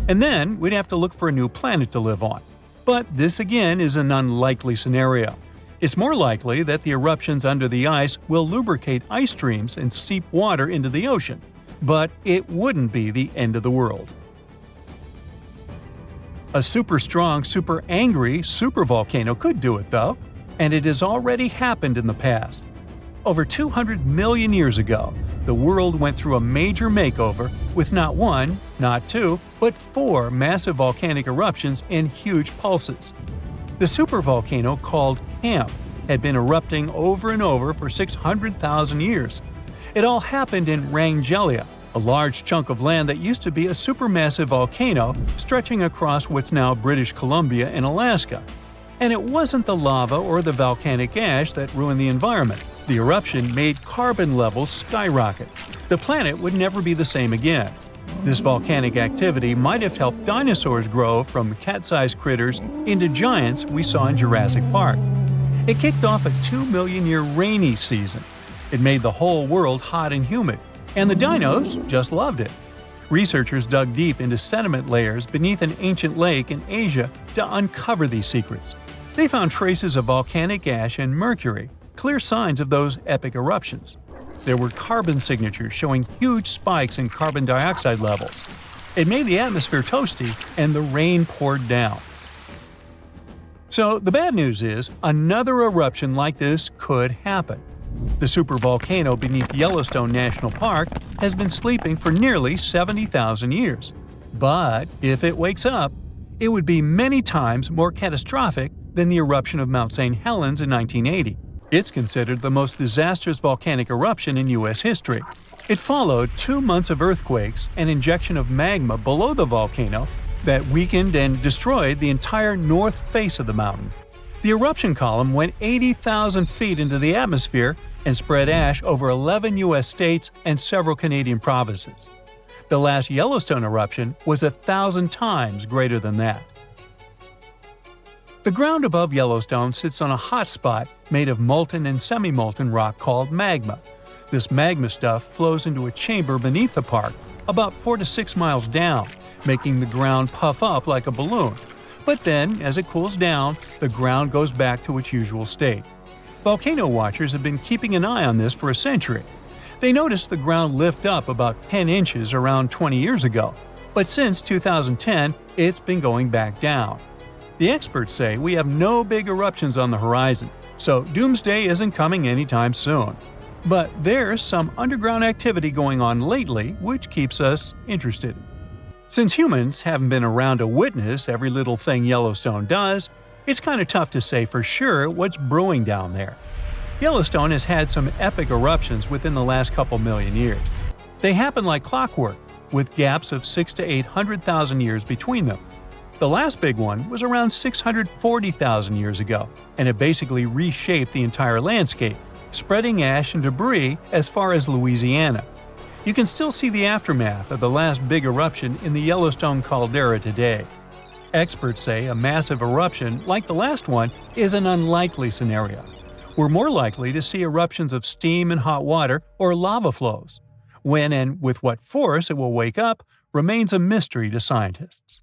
And then we'd have to look for a new planet to live on. But this again is an unlikely scenario. It's more likely that the eruptions under the ice will lubricate ice streams and seep water into the ocean, but it wouldn't be the end of the world. A super strong, super angry supervolcano could do it though, and it has already happened in the past. Over 200 million years ago, the world went through a major makeover with not one, not two, but 4 massive volcanic eruptions in huge pulses. The supervolcano called Camp had been erupting over and over for 600,000 years. It all happened in Wrangellea, a large chunk of land that used to be a supermassive volcano stretching across what's now British Columbia and Alaska. And it wasn't the lava or the volcanic ash that ruined the environment. The eruption made carbon levels skyrocket. The planet would never be the same again. This volcanic activity might have helped dinosaurs grow from cat-sized critters into giants we saw in Jurassic Park. It kicked off a 2-million-year rainy season. It made the whole world hot and humid, and the dinos just loved it. Researchers dug deep into sediment layers beneath an ancient lake in Asia to uncover these secrets. They found traces of volcanic ash and mercury, clear signs of those epic eruptions. There were carbon signatures showing huge spikes in carbon dioxide levels. It made the atmosphere toasty, and the rain poured down. So the bad news is, another eruption like this could happen. The supervolcano beneath Yellowstone National Park has been sleeping for nearly 70,000 years. But if it wakes up, it would be many times more catastrophic than the eruption of Mount St. Helens in 1980. It's considered the most disastrous volcanic eruption in U.S. history. It followed 2 months of earthquakes and injection of magma below the volcano that weakened and destroyed the entire north face of the mountain. The eruption column went 80,000 feet into the atmosphere and spread ash over 11 U.S. states and several Canadian provinces. The last Yellowstone eruption was 1,000 times greater than that. The ground above Yellowstone sits on a hot spot made of molten and semi-molten rock called magma. This magma stuff flows into a chamber beneath the park, about 4 to 6 miles down, making the ground puff up like a balloon. But then, as it cools down, the ground goes back to its usual state. Volcano watchers have been keeping an eye on this for a century. They noticed the ground lift up about 10 inches around 20 years ago, but since 2010, it's been going back down. The experts say we have no big eruptions on the horizon, so doomsday isn't coming anytime soon. But there's some underground activity going on lately which keeps us interested. Since humans haven't been around to witness every little thing Yellowstone does, it's kind of tough to say for sure what's brewing down there. Yellowstone has had some epic eruptions within the last couple million years. They happen like clockwork, with gaps of 600,000 to 800,000 years between them. The last big one was around 640,000 years ago, and it basically reshaped the entire landscape, spreading ash and debris as far as Louisiana. You can still see the aftermath of the last big eruption in the Yellowstone caldera today. Experts say a massive eruption like the last one is an unlikely scenario. We're more likely to see eruptions of steam and hot water or lava flows. When and with what force it will wake up remains a mystery to scientists.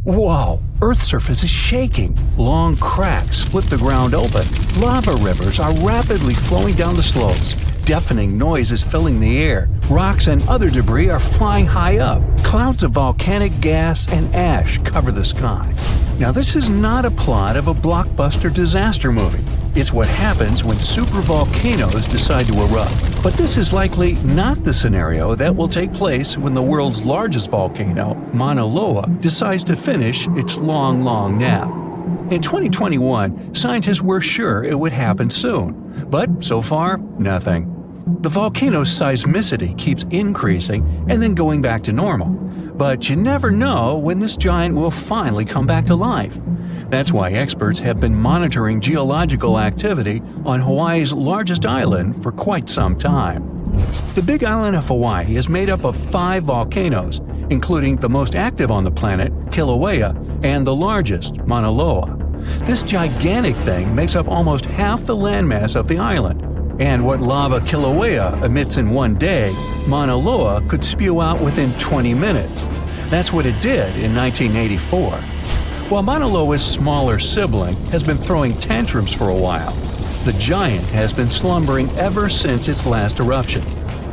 Whoa! Earth's surface is shaking. Long cracks split the ground open. Lava rivers are rapidly flowing down the slopes. Deafening noise is filling the air. Rocks and other debris are flying high up. Clouds of volcanic gas and ash cover the sky. Now, this is not a plot of a blockbuster disaster movie. It's what happens when supervolcanoes decide to erupt. But this is likely not the scenario that will take place when the world's largest volcano, Mauna Loa, decides to finish its long nap. In 2021, scientists were sure it would happen soon, but so far, nothing. The volcano's seismicity keeps increasing and then going back to normal. But you never know when this giant will finally come back to life. That's why experts have been monitoring geological activity on Hawaii's largest island for quite some time. The Big Island of Hawaii is made up of 5 volcanoes, including the most active on the planet, Kilauea, and the largest, Mauna Loa. This gigantic thing makes up almost half the landmass of the island. And what lava Kilauea emits in one day, Mauna Loa could spew out within 20 minutes. That's what it did in 1984. While Mauna Loa's smaller sibling has been throwing tantrums for a while, the giant has been slumbering ever since its last eruption.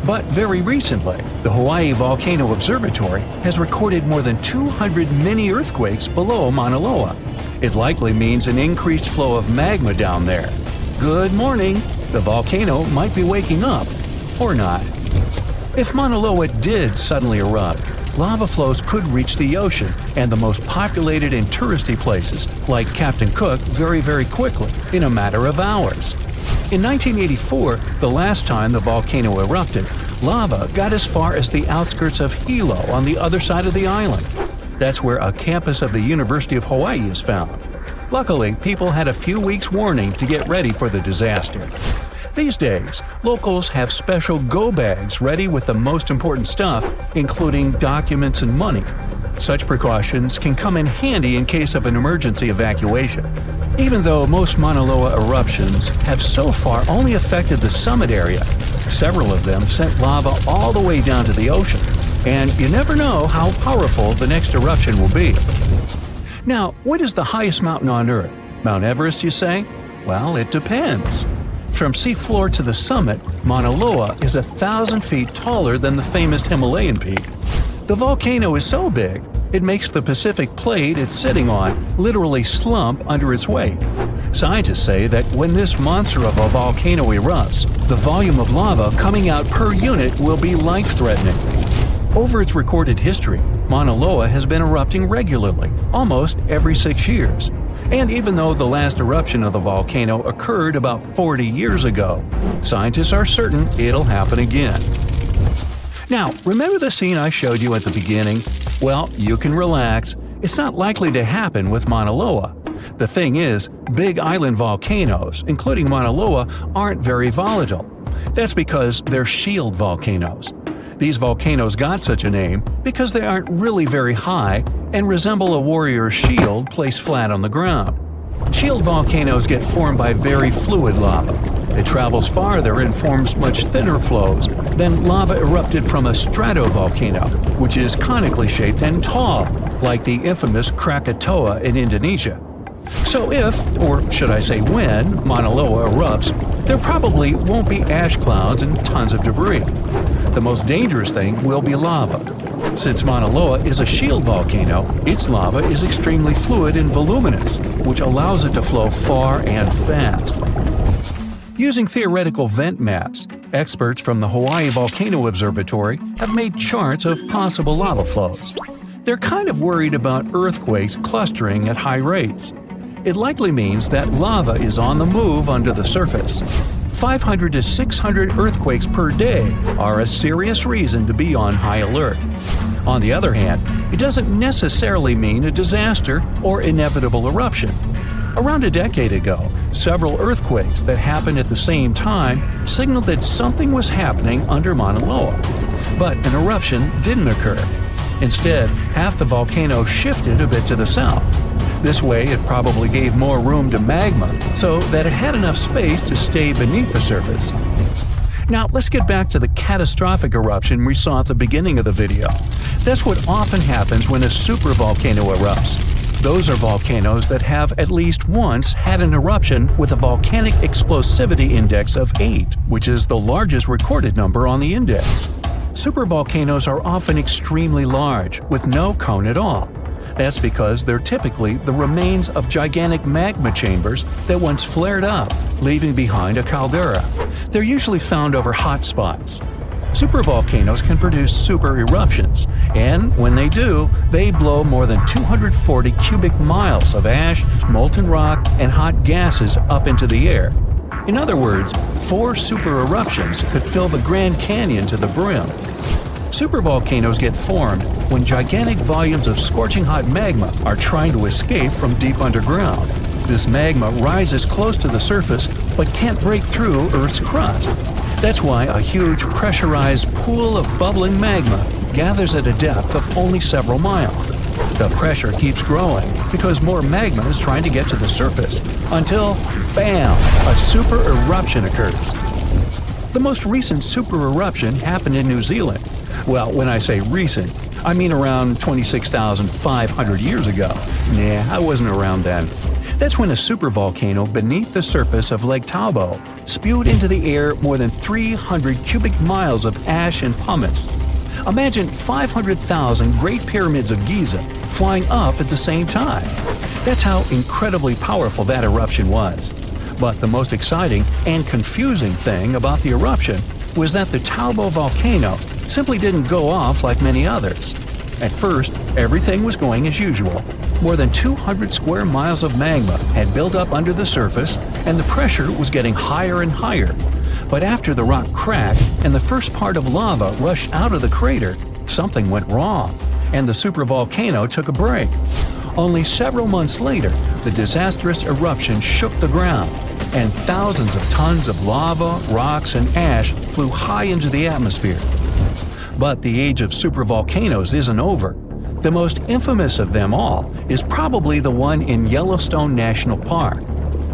But very recently, the Hawaii Volcano Observatory has recorded more than 200 mini-earthquakes below Mauna Loa. It likely means an increased flow of magma down there. Good morning! The volcano might be waking up. Or not. If Mauna Loa did suddenly erupt, lava flows could reach the ocean and the most populated and touristy places, like Captain Cook, very quickly, in a matter of hours. In 1984, the last time the volcano erupted, Lava got as far as the outskirts of Hilo on the other side of the island. That's where a campus of the University of Hawaii is found. Luckily, people had a few weeks' warning to get ready for the disaster. These days, locals have special go bags ready with the most important stuff, including documents and money. Such precautions can come in handy in case of an emergency evacuation. Even though most Mauna Loa eruptions have so far only affected the summit area, several of them sent lava all the way down to the ocean, and you never know how powerful the next eruption will be. Now, what is the highest mountain on Earth? Mount Everest, you say? Well, it depends. From seafloor to the summit, Mauna Loa is 1,000 feet taller than the famous Himalayan peak. The volcano is so big, it makes the Pacific plate it's sitting on literally slump under its weight. Scientists say that when this monster of a volcano erupts, the volume of lava coming out per unit will be life-threatening. Over its recorded history, Mauna Loa has been erupting regularly, almost every 6 years. And even though the last eruption of the volcano occurred about 40 years ago, scientists are certain it'll happen again. Now, remember the scene I showed you at the beginning? Well, you can relax. It's not likely to happen with Mauna Loa. The thing is, big island volcanoes, including Mauna Loa, aren't very volatile. That's because they're shield volcanoes. These volcanoes got such a name because they aren't really very high and resemble a warrior's shield placed flat on the ground. Shield volcanoes get formed by very fluid lava. It travels farther and forms much thinner flows than lava erupted from a stratovolcano, which is conically shaped and tall, like the infamous Krakatoa in Indonesia. So if, or should I say when, Mauna Loa erupts, there probably won't be ash clouds and tons of debris. The most dangerous thing will be lava. Since Mauna Loa is a shield volcano, its lava is extremely fluid and voluminous, which allows it to flow far and fast. Using theoretical vent maps, experts from the Hawaii Volcano Observatory have made charts of possible lava flows. They're kind of worried about earthquakes clustering at high rates. It likely means that lava is on the move under the surface. 500 to 600 earthquakes per day are a serious reason to be on high alert. On the other hand, it doesn't necessarily mean a disaster or inevitable eruption. Around a decade ago, several earthquakes that happened at the same time signaled that something was happening under Mauna Loa. But an eruption didn't occur. Instead, half the volcano shifted a bit to the south. This way, it probably gave more room to magma, so that it had enough space to stay beneath the surface. Now, let's get back to the catastrophic eruption we saw at the beginning of the video. That's what often happens when a supervolcano erupts. Those are volcanoes that have at least once had an eruption with a volcanic explosivity index of 8, which is the largest recorded number on the index. Supervolcanoes are often extremely large, with no cone at all. That's because they're typically the remains of gigantic magma chambers that once flared up, leaving behind a caldera. They're usually found over hot spots. Supervolcanoes can produce supereruptions, and when they do, they blow more than 240 cubic miles of ash, molten rock, and hot gases up into the air. In other words, 4 supereruptions could fill the Grand Canyon to the brim. Supervolcanoes get formed when gigantic volumes of scorching hot magma are trying to escape from deep underground. This magma rises close to the surface but can't break through Earth's crust. That's why a huge pressurized pool of bubbling magma gathers at a depth of only several miles. The pressure keeps growing because more magma is trying to get to the surface until, bam, a supereruption occurs. The most recent supereruption happened in New Zealand. Well, when I say recent, I mean around 26,500 years ago. Nah, I wasn't around then. That's when a supervolcano beneath the surface of Lake Tahoe spewed into the air more than 300 cubic miles of ash and pumice. Imagine 500,000 Great Pyramids of Giza flying up at the same time. That's how incredibly powerful that eruption was. But the most exciting and confusing thing about the eruption was that the Tahoe volcano simply didn't go off like many others. At first, everything was going as usual. More than 200 square miles of magma had built up under the surface, and the pressure was getting higher and higher. But after the rock cracked and the first part of lava rushed out of the crater, something went wrong, and the supervolcano took a break. Only several months later, the disastrous eruption shook the ground, and thousands of tons of lava, rocks, and ash flew high into the atmosphere. But the age of supervolcanoes isn't over. The most infamous of them all is probably the one in Yellowstone National Park.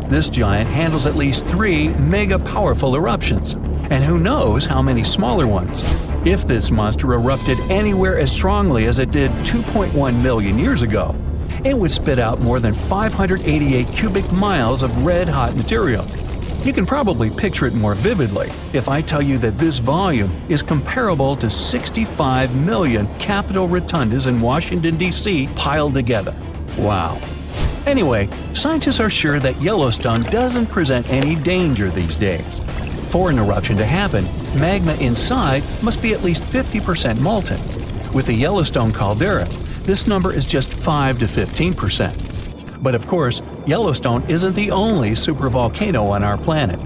This giant handles at least 3 mega-powerful eruptions, and who knows how many smaller ones. If this monster erupted anywhere as strongly as it did 2.1 million years ago, it would spit out more than 588 cubic miles of red-hot material. You can probably picture it more vividly if I tell you that this volume is comparable to 65 million Capitol rotundas in Washington, D.C. piled together. Wow. Anyway, scientists are sure that Yellowstone doesn't present any danger these days. For an eruption to happen, magma inside must be at least 50% molten. With the Yellowstone caldera, this number is just 5 to 15%. But of course, Yellowstone isn't the only supervolcano on our planet.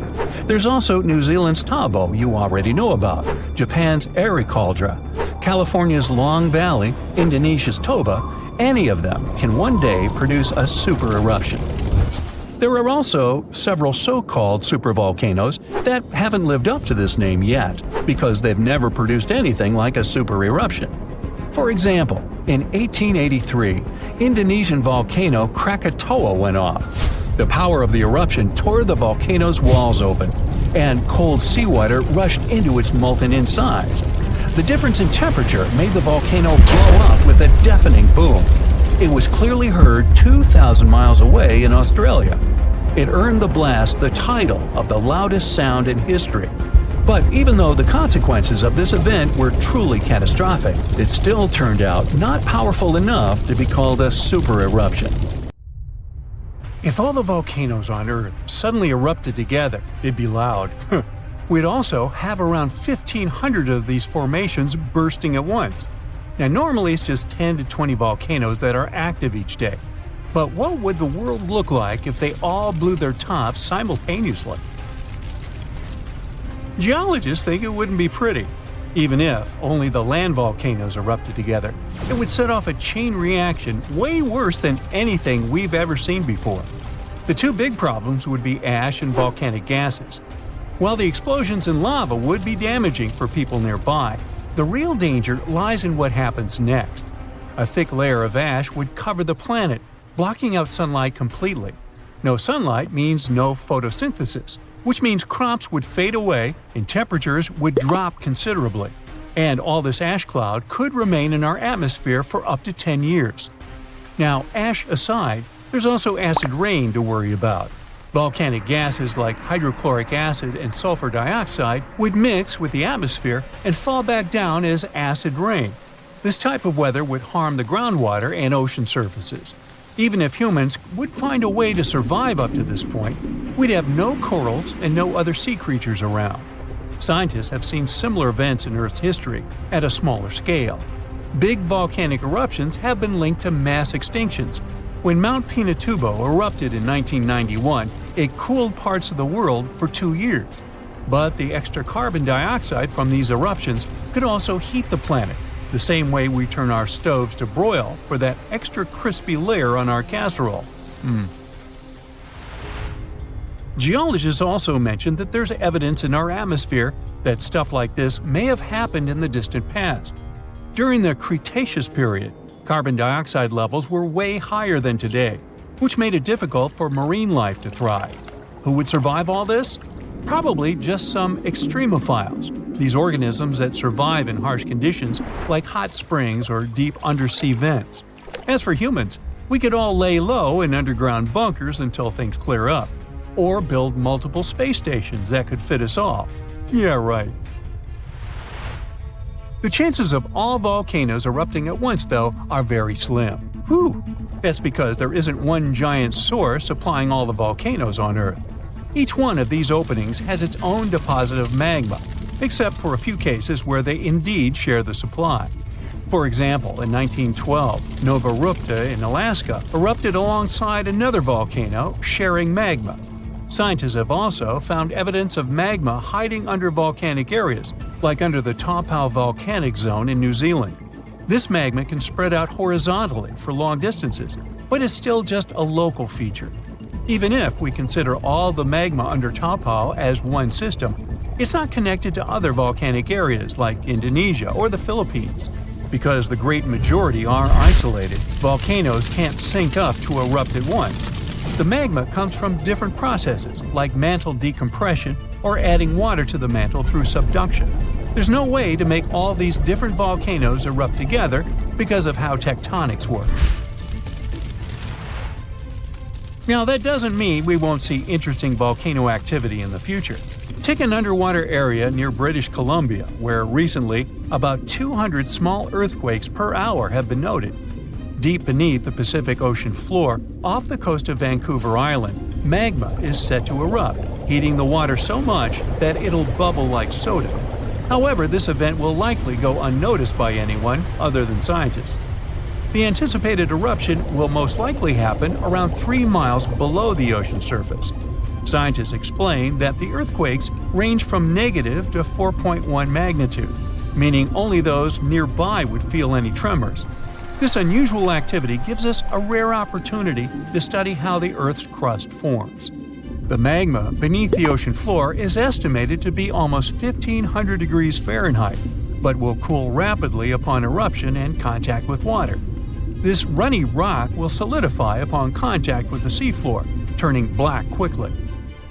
There's also New Zealand's Tabo you already know about, Japan's Eruption, California's Long Valley, Indonesia's Toba. Any of them can one day produce a supereruption. There are also several so-called supervolcanoes that haven't lived up to this name yet because they've never produced anything like a supereruption. For example, in 1883, Indonesian volcano Krakatoa went off. The power of the eruption tore the volcano's walls open, and cold seawater rushed into its molten insides. The difference in temperature made the volcano blow up with a deafening boom. It was clearly heard 2,000 miles away in Australia. It earned the blast the title of the loudest sound in history. But even though the consequences of this event were truly catastrophic, it still turned out not powerful enough to be called a supereruption. If all the volcanoes on Earth suddenly erupted together, it'd be loud. We'd also have around 1,500 of these formations bursting at once. Now normally it's just 10 to 20 volcanoes that are active each day. But what would the world look like if they all blew their tops simultaneously? Geologists think it wouldn't be pretty. Even if only the land volcanoes erupted together, it would set off a chain reaction way worse than anything we've ever seen before. The two big problems would be ash and volcanic gases. While the explosions in lava would be damaging for people nearby, the real danger lies in what happens next. A thick layer of ash would cover the planet, blocking out sunlight completely. No sunlight means no photosynthesis, which means crops would fade away and temperatures would drop considerably. And all this ash cloud could remain in our atmosphere for up to 10 years. Now, ash aside, there's also acid rain to worry about. Volcanic gases like hydrochloric acid and sulfur dioxide would mix with the atmosphere and fall back down as acid rain. This type of weather would harm the groundwater and ocean surfaces. Even if humans would find a way to survive up to this point, we'd have no corals and no other sea creatures around. Scientists have seen similar events in Earth's history at a smaller scale. Big volcanic eruptions have been linked to mass extinctions. When Mount Pinatubo erupted in 1991, it cooled parts of the world for 2 years. But the extra carbon dioxide from these eruptions could also heat the planet, the same way we turn our stoves to broil for that extra crispy layer on our casserole. Geologists also mentioned that there's evidence in our atmosphere that stuff like this may have happened in the distant past. During the Cretaceous period, carbon dioxide levels were way higher than today, which made it difficult for marine life to thrive. Who would survive all this? Probably just some extremophiles, these organisms that survive in harsh conditions like hot springs or deep undersea vents. As for humans, we could all lay low in underground bunkers until things clear up, or build multiple space stations that could fit us all. Yeah, right. The chances of all volcanoes erupting at once, though, are very slim. Whew! That's because there isn't one giant source supplying all the volcanoes on Earth. Each one of these openings has its own deposit of magma, except for a few cases where they indeed share the supply. For example, in 1912, Nova Rupta in Alaska erupted alongside another volcano sharing magma. Scientists have also found evidence of magma hiding under volcanic areas, like under the Taupau volcanic zone in New Zealand. This magma can spread out horizontally for long distances, but is still just a local feature. Even if we consider all the magma under Taupau as one system, it's not connected to other volcanic areas like Indonesia or the Philippines. Because the great majority are isolated, volcanoes can't sync up to erupt at once. The magma comes from different processes like mantle decompression or adding water to the mantle through subduction. There's no way to make all these different volcanoes erupt together because of how tectonics work. Now, that doesn't mean we won't see interesting volcano activity in the future. Take an underwater area near British Columbia, where recently about 200 small earthquakes per hour have been noted. Deep beneath the Pacific Ocean floor, off the coast of Vancouver Island, magma is set to erupt, heating the water so much that it'll bubble like soda. However, this event will likely go unnoticed by anyone other than scientists. The anticipated eruption will most likely happen around 3 miles below the ocean surface. Scientists explain that the earthquakes range from negative to 4.1 magnitude, meaning only those nearby would feel any tremors. This unusual activity gives us a rare opportunity to study how the Earth's crust forms. The magma beneath the ocean floor is estimated to be almost 1,500 degrees Fahrenheit, but will cool rapidly upon eruption and contact with water. This runny rock will solidify upon contact with the seafloor, turning black quickly.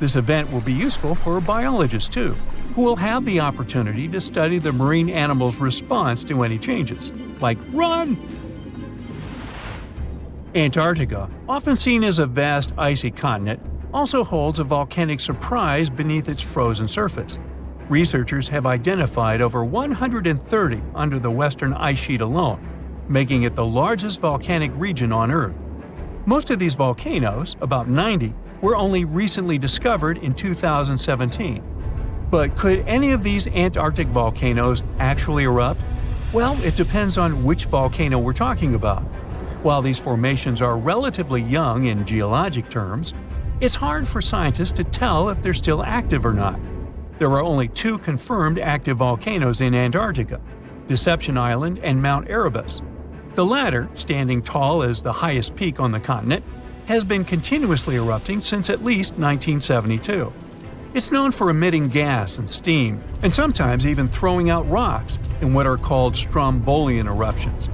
This event will be useful for biologists too, who will have the opportunity to study the marine animal's response to any changes, like run! Antarctica, often seen as a vast icy continent, also holds a volcanic surprise beneath its frozen surface. Researchers have identified over 130 under the western ice sheet alone, making it the largest volcanic region on Earth. Most of these volcanoes, about 90, were only recently discovered in 2017. But could any of these Antarctic volcanoes actually erupt? Well, it depends on which volcano we're talking about. While these formations are relatively young in geologic terms, it's hard for scientists to tell if they're still active or not. There are only 2 confirmed active volcanoes in Antarctica, Deception Island and Mount Erebus. The latter, standing tall as the highest peak on the continent, has been continuously erupting since at least 1972. It's known for emitting gas and steam, and sometimes even throwing out rocks in what are called strombolian eruptions.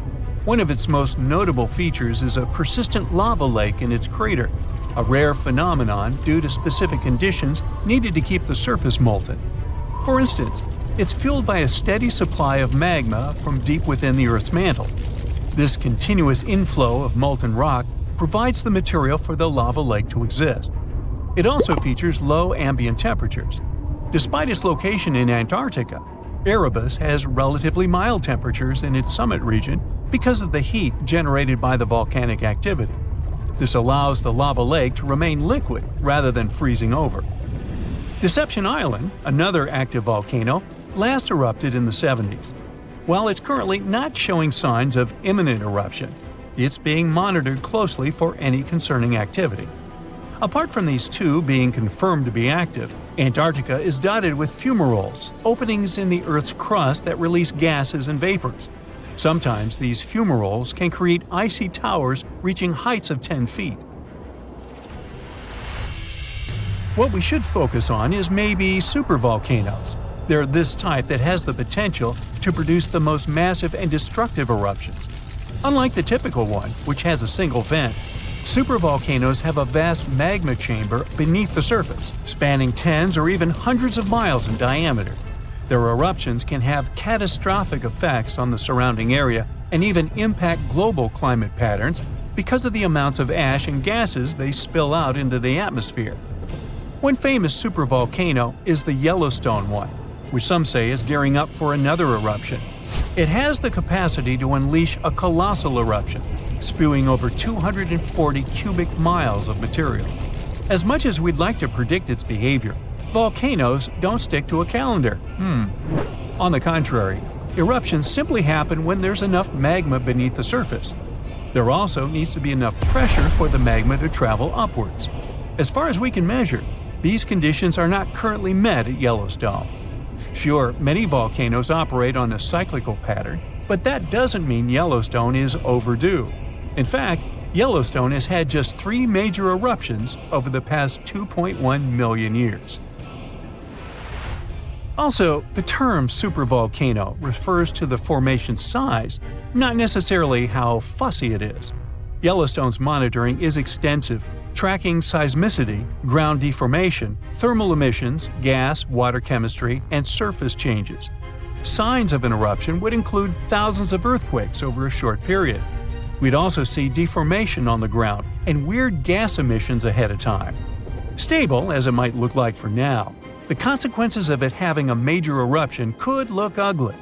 One of its most notable features is a persistent lava lake in its crater, a rare phenomenon due to specific conditions needed to keep the surface molten. For instance, it's fueled by a steady supply of magma from deep within the Earth's mantle. This continuous inflow of molten rock provides the material for the lava lake to exist. It also features low ambient temperatures. Despite its location in Antarctica, Erebus has relatively mild temperatures in its summit region because of the heat generated by the volcanic activity. This allows the lava lake to remain liquid rather than freezing over. Deception Island, another active volcano, last erupted in the 70s. While it's currently not showing signs of imminent eruption, it's being monitored closely for any concerning activity. Apart from these 2 being confirmed to be active, Antarctica is dotted with fumaroles, openings in the Earth's crust that release gases and vapors. Sometimes these fumaroles can create icy towers reaching heights of 10 feet. What we should focus on is maybe supervolcanoes. They're this type that has the potential to produce the most massive and destructive eruptions. Unlike the typical one, which has a single vent, supervolcanoes have a vast magma chamber beneath the surface, spanning tens or even hundreds of miles in diameter. Their eruptions can have catastrophic effects on the surrounding area and even impact global climate patterns because of the amounts of ash and gases they spill out into the atmosphere. One famous supervolcano is the Yellowstone one, which some say is gearing up for another eruption. It has the capacity to unleash a colossal eruption, spewing over 240 cubic miles of material. As much as we'd like to predict its behavior, volcanoes don't stick to a calendar. On the contrary, eruptions simply happen when there's enough magma beneath the surface. There also needs to be enough pressure for the magma to travel upwards. As far as we can measure, These conditions are not currently met at Yellowstone. Sure, many volcanoes operate on a cyclical pattern, but that doesn't mean Yellowstone is overdue. In fact, Yellowstone has had just 3 major eruptions over the past 2.1 million years. Also, the term supervolcano refers to the formation's size, not necessarily how fussy it is. Yellowstone's monitoring is extensive, tracking seismicity, ground deformation, thermal emissions, gas, water chemistry, and surface changes. Signs of an eruption would include thousands of earthquakes over a short period. We'd also see deformation on the ground and weird gas emissions ahead of time. Stable as it might look like for now, the consequences of it having a major eruption could look ugly.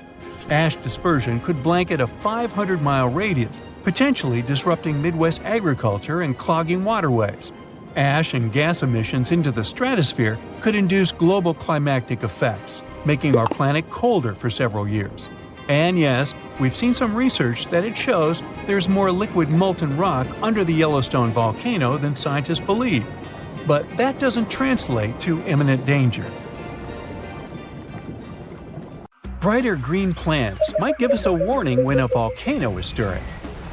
Ash dispersion could blanket a 500-mile radius, potentially disrupting Midwest agriculture and clogging waterways. Ash and gas emissions into the stratosphere could induce global climatic effects, making our planet colder for several years. And yes, we've seen some research that it shows there's more liquid molten rock under the Yellowstone volcano than scientists believe. But that doesn't translate to imminent danger. Brighter green plants might give us a warning when a volcano is stirring.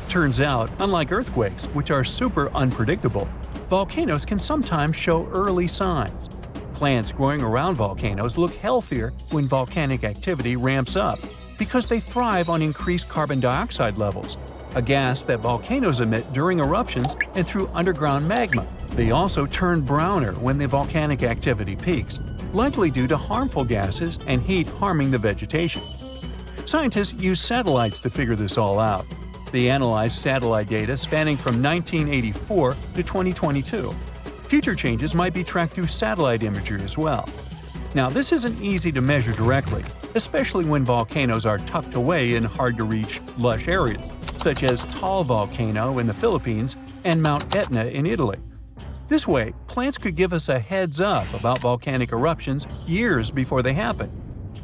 Turns out, unlike earthquakes, which are super unpredictable, volcanoes can sometimes show early signs. Plants growing around volcanoes look healthier when volcanic activity ramps up because they thrive on increased carbon dioxide levels, a gas that volcanoes emit during eruptions and through underground magma. They also turn browner when the volcanic activity peaks, likely due to harmful gases and heat harming the vegetation. Scientists use satellites to figure this all out. They analyzed satellite data spanning from 1984 to 2022. Future changes might be tracked through satellite imagery as well. Now, this isn't easy to measure directly, especially when volcanoes are tucked away in hard-to-reach, lush areas, such as Taal Volcano in the Philippines and Mount Etna in Italy. This way, plants could give us a heads up about volcanic eruptions years before they happen.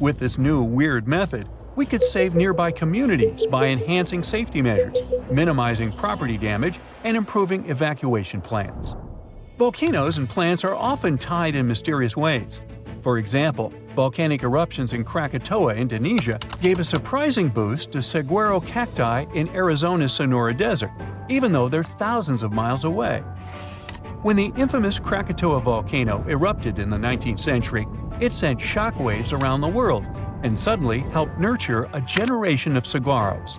With this new weird method, we could save nearby communities by enhancing safety measures, minimizing property damage, and improving evacuation plans. Volcanoes and plants are often tied in mysterious ways. For example, volcanic eruptions in Krakatoa, Indonesia, gave a surprising boost to saguaro cacti in Arizona's Sonora Desert, even though they're thousands of miles away. When the infamous Krakatoa volcano erupted in the 19th century, it sent shockwaves around the world and suddenly helped nurture a generation of saguaros.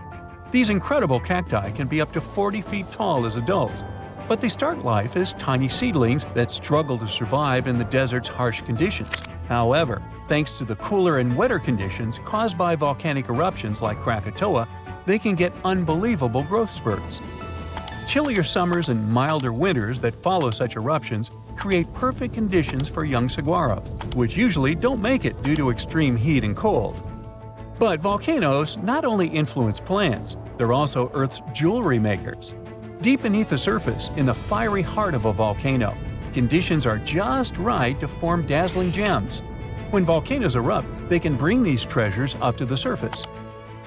These incredible cacti can be up to 40 feet tall as adults, but they start life as tiny seedlings that struggle to survive in the desert's harsh conditions. However, thanks to the cooler and wetter conditions caused by volcanic eruptions like Krakatoa, they can get unbelievable growth spurts. Chillier summers and milder winters that follow such eruptions create perfect conditions for young saguaros, which usually don't make it due to extreme heat and cold. But volcanoes not only influence plants, they're also Earth's jewelry makers. Deep beneath the surface, in the fiery heart of a volcano, conditions are just right to form dazzling gems. When volcanoes erupt, they can bring these treasures up to the surface.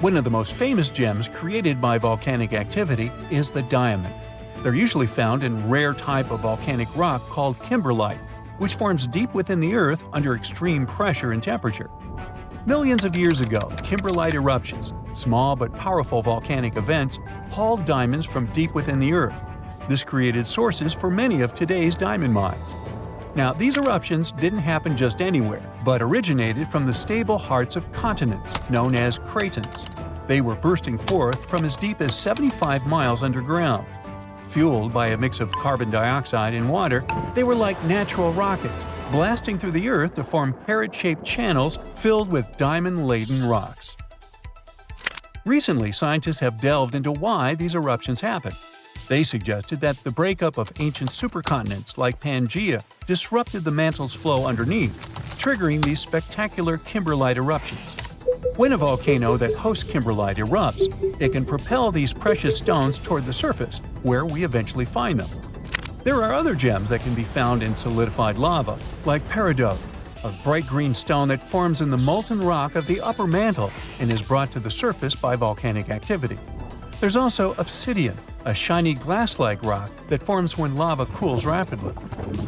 One of the most famous gems created by volcanic activity is the diamond. They're usually found in a rare type of volcanic rock called kimberlite, which forms deep within the Earth under extreme pressure and temperature. Millions of years ago, kimberlite eruptions, small but powerful volcanic events, hauled diamonds from deep within the Earth. This created sources for many of today's diamond mines. Now, these eruptions didn't happen just anywhere, but originated from the stable hearts of continents, known as cratons. They were bursting forth from as deep as 75 miles underground. Fueled by a mix of carbon dioxide and water, they were like natural rockets, blasting through the Earth to form carrot-shaped channels filled with diamond-laden rocks. Recently, scientists have delved into why these eruptions happen. They suggested that the breakup of ancient supercontinents like Pangaea disrupted the mantle's flow underneath, triggering these spectacular kimberlite eruptions. When a volcano that hosts kimberlite erupts, it can propel these precious stones toward the surface, where we eventually find them. There are other gems that can be found in solidified lava, like peridot, a bright green stone that forms in the molten rock of the upper mantle and is brought to the surface by volcanic activity. There's also obsidian, a shiny glass-like rock that forms when lava cools rapidly.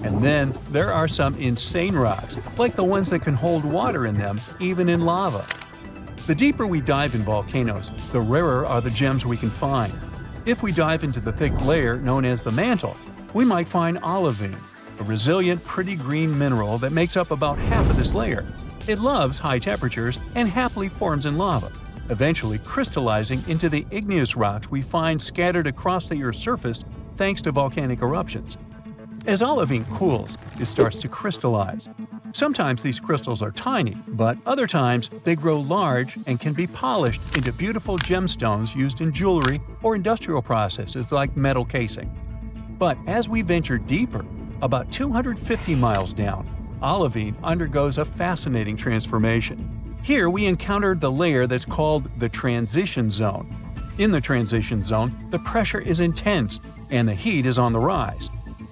And then there are some insane rocks, like the ones that can hold water in them, even in lava. The deeper we dive in volcanoes, the rarer are the gems we can find. If we dive into the thick layer known as the mantle, we might find olivine, a resilient, pretty green mineral that makes up about half of this layer. It loves high temperatures and happily forms in lava, eventually crystallizing into the igneous rocks we find scattered across the Earth's surface thanks to volcanic eruptions. As olivine cools, it starts to crystallize. Sometimes these crystals are tiny, but other times they grow large and can be polished into beautiful gemstones used in jewelry or industrial processes like metal casing. But as we venture deeper, about 250 miles down, olivine undergoes a fascinating transformation. Here we encountered the layer that's called the transition zone. In the transition zone, the pressure is intense and the heat is on the rise.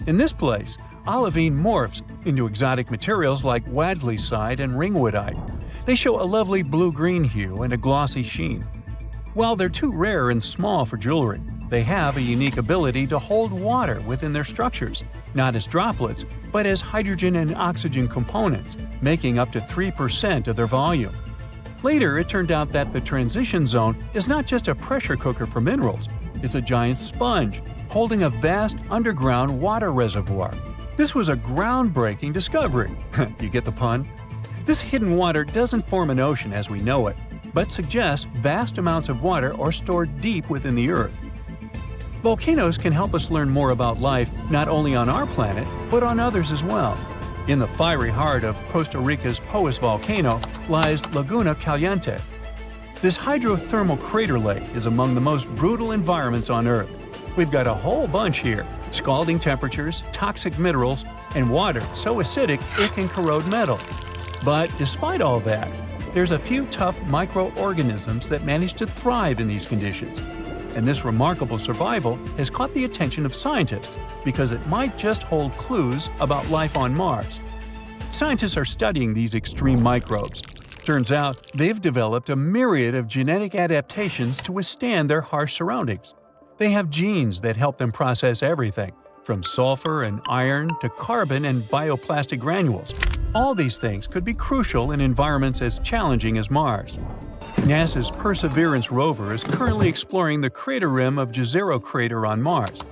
In this place, olivine morphs into exotic materials like wadleysite and ringwoodite. They show a lovely blue-green hue and a glossy sheen. While they're too rare and small for jewelry, they have a unique ability to hold water within their structures, not as droplets, but as hydrogen and oxygen components, making up to 3% of their volume. Later, it turned out that the transition zone is not just a pressure cooker for minerals, it's a giant sponge, holding a vast underground water reservoir. This was a groundbreaking discovery. You get the pun? This hidden water doesn't form an ocean as we know it, but suggests vast amounts of water are stored deep within the Earth. Volcanoes can help us learn more about life not only on our planet, but on others as well. In the fiery heart of Costa Rica's Poas volcano lies Laguna Caliente. This hydrothermal crater lake is among the most brutal environments on Earth. We've got a whole bunch here: scalding temperatures, toxic minerals, and water so acidic it can corrode metal. But despite all that, there's a few tough microorganisms that manage to thrive in these conditions. And this remarkable survival has caught the attention of scientists because it might just hold clues about life on Mars. Scientists are studying these extreme microbes. Turns out they've developed a myriad of genetic adaptations to withstand their harsh surroundings. They have genes that help them process everything, from sulfur and iron to carbon and bioplastic granules. All these things could be crucial in environments as challenging as Mars. NASA's Perseverance rover is currently exploring the crater rim of Jezero crater on Mars.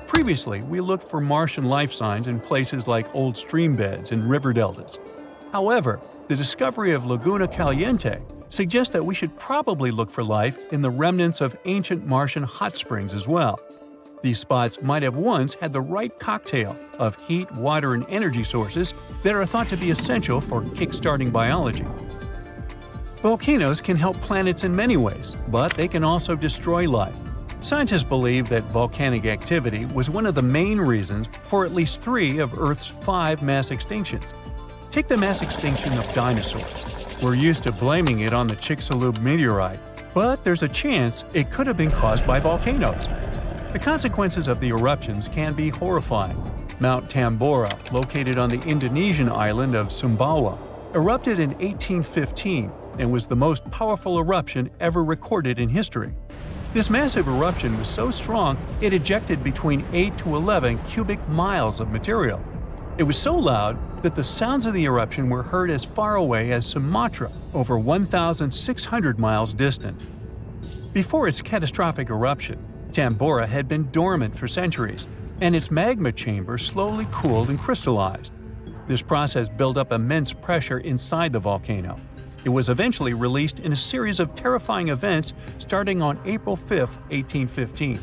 Previously, we looked for Martian life signs in places like old stream beds and river deltas. However, the discovery of Laguna Caliente suggests that we should probably look for life in the remnants of ancient Martian hot springs as well. These spots might have once had the right cocktail of heat, water, and energy sources that are thought to be essential for kickstarting biology. Volcanoes can help planets in many ways, but they can also destroy life. Scientists believe that volcanic activity was one of the main reasons for at least 3 of Earth's 5 mass extinctions. Take the mass extinction of dinosaurs. We're used to blaming it on the Chicxulub meteorite, but there's a chance it could have been caused by volcanoes. The consequences of the eruptions can be horrifying. Mount Tambora, located on the Indonesian island of Sumbawa, erupted in 1815 and was the most powerful eruption ever recorded in history. This massive eruption was so strong it ejected between 8 to 11 cubic miles of material. It was so loud that the sounds of the eruption were heard as far away as Sumatra, over 1,600 miles distant. Before its catastrophic eruption, Tambora had been dormant for centuries, and its magma chamber slowly cooled and crystallized. This process built up immense pressure inside the volcano. It was eventually released in a series of terrifying events starting on April 5, 1815.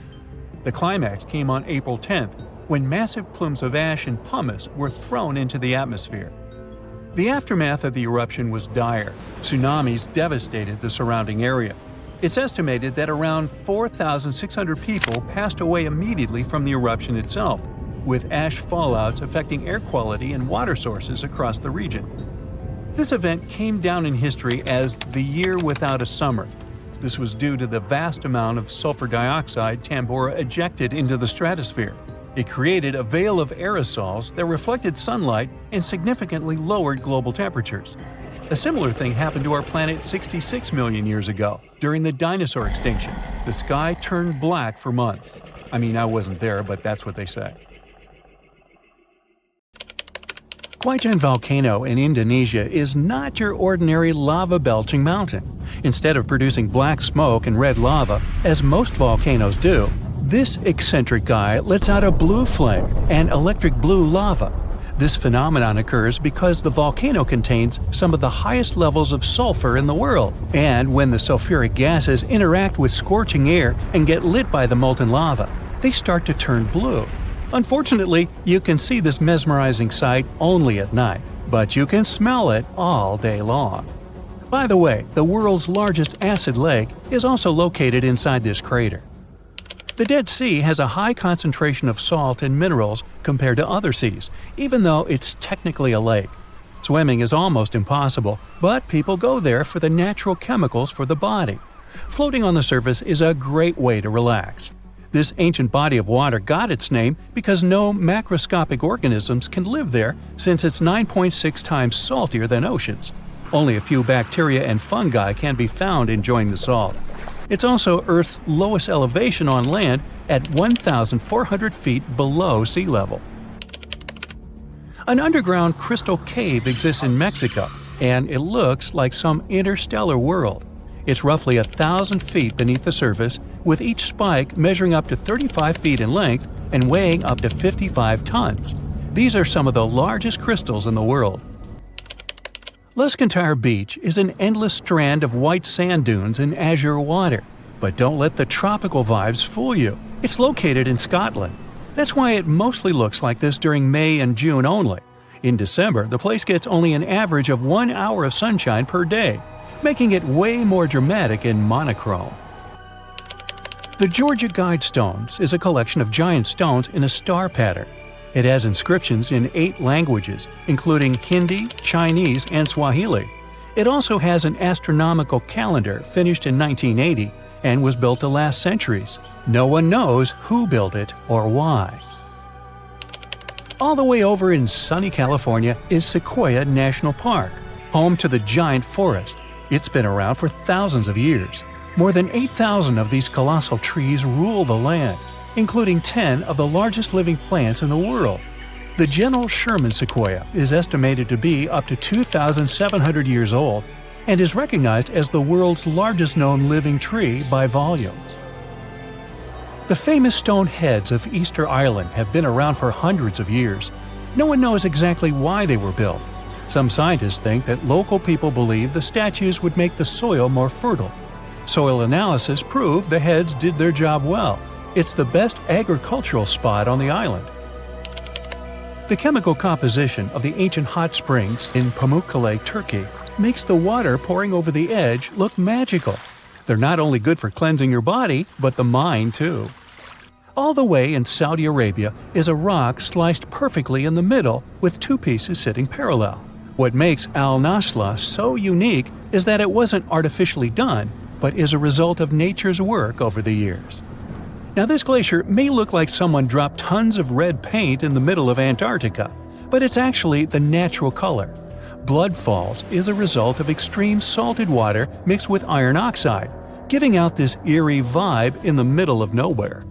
The climax came on April 10th, when massive plumes of ash and pumice were thrown into the atmosphere. The aftermath of the eruption was dire. Tsunamis devastated the surrounding area. It's estimated that around 4,600 people passed away immediately from the eruption itself, with ash fallouts affecting air quality and water sources across the region. This event came down in history as the year without a summer. This was due to the vast amount of sulfur dioxide Tambora ejected into the stratosphere. It created a veil of aerosols that reflected sunlight and significantly lowered global temperatures. A similar thing happened to our planet 66 million years ago, during the dinosaur extinction. The sky turned black for months. I mean, I wasn't there, but that's what they say. Guaijen Volcano in Indonesia is not your ordinary lava-belching mountain. Instead of producing black smoke and red lava, as most volcanoes do, this eccentric guy lets out a blue flame and electric blue lava. This phenomenon occurs because the volcano contains some of the highest levels of sulfur in the world, and when the sulfuric gases interact with scorching air and get lit by the molten lava, they start to turn blue. Unfortunately, you can see this mesmerizing sight only at night, but you can smell it all day long. By the way, the world's largest acid lake is also located inside this crater. The Dead Sea has a high concentration of salt and minerals compared to other seas, even though it's technically a lake. Swimming is almost impossible, but people go there for the natural chemicals for the body. Floating on the surface is a great way to relax. This ancient body of water got its name because no macroscopic organisms can live there since it's 9.6 times saltier than oceans. Only a few bacteria and fungi can be found enjoying the salt. It's also Earth's lowest elevation on land at 1,400 feet below sea level. An underground crystal cave exists in Mexico, and it looks like some interstellar world. It's roughly 1,000 feet beneath the surface, with each spike measuring up to 35 feet in length and weighing up to 55 tons. These are some of the largest crystals in the world. Luscantar Beach is an endless strand of white sand dunes and azure water. But don't let the tropical vibes fool you. It's located in Scotland. That's why it mostly looks like this during May and June only. In December, the place gets only an average of 1 hour of sunshine per day, making it way more dramatic and monochrome. The Georgia Guidestones is a collection of giant stones in a star pattern. It has inscriptions in 8 languages, including Hindi, Chinese, and Swahili. It also has an astronomical calendar finished in 1980 and was built to last centuries. No one knows who built it or why. All the way over in sunny California is Sequoia National Park, home to the giant forest. It's been around for thousands of years. More than 8,000 of these colossal trees rule the land, including 10 of the largest living plants in the world. The General Sherman sequoia is estimated to be up to 2,700 years old and is recognized as the world's largest known living tree by volume. The famous stone heads of Easter Island have been around for hundreds of years. No one knows exactly why they were built. Some scientists think that local people believe the statues would make the soil more fertile. Soil analysis proved the heads did their job well. It's the best agricultural spot on the island. The chemical composition of the ancient hot springs in Pamukkale, Turkey, makes the water pouring over the edge look magical. They're not only good for cleansing your body, but the mind too. All the way in Saudi Arabia is a rock sliced perfectly in the middle with 2 pieces sitting parallel. What makes Al Nasla so unique is that it wasn't artificially done, but is a result of nature's work over the years. Now, this glacier may look like someone dropped tons of red paint in the middle of Antarctica, but it's actually the natural color. Blood falls is a result of extreme salted water mixed with iron oxide, giving out this eerie vibe in the middle of nowhere.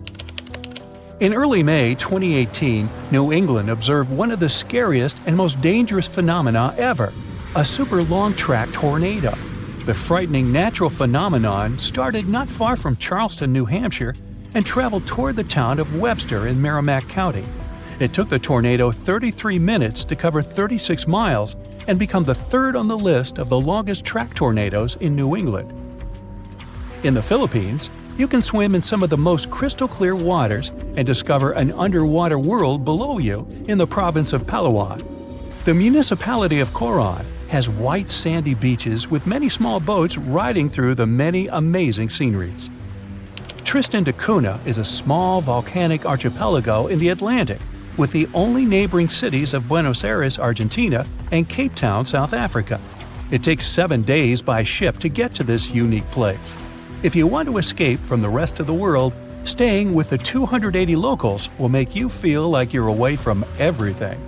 In early May 2018, New England observed one of the scariest and most dangerous phenomena ever, a super long-track tornado. The frightening natural phenomenon started not far from Charleston, New Hampshire, and traveled toward the town of Webster in Merrimack County. It took the tornado 33 minutes to cover 36 miles and become the 3rd on the list of the longest track tornadoes in New England. In the Philippines, you can swim in some of the most crystal-clear waters and discover an underwater world below you in the province of Palawan. The municipality of Coron has white sandy beaches with many small boats riding through the many amazing sceneries. Tristan da Cunha is a small volcanic archipelago in the Atlantic, with the only neighboring cities of Buenos Aires, Argentina, and Cape Town, South Africa. It takes 7 days by ship to get to this unique place. If you want to escape from the rest of the world, staying with the 280 locals will make you feel like you're away from everything.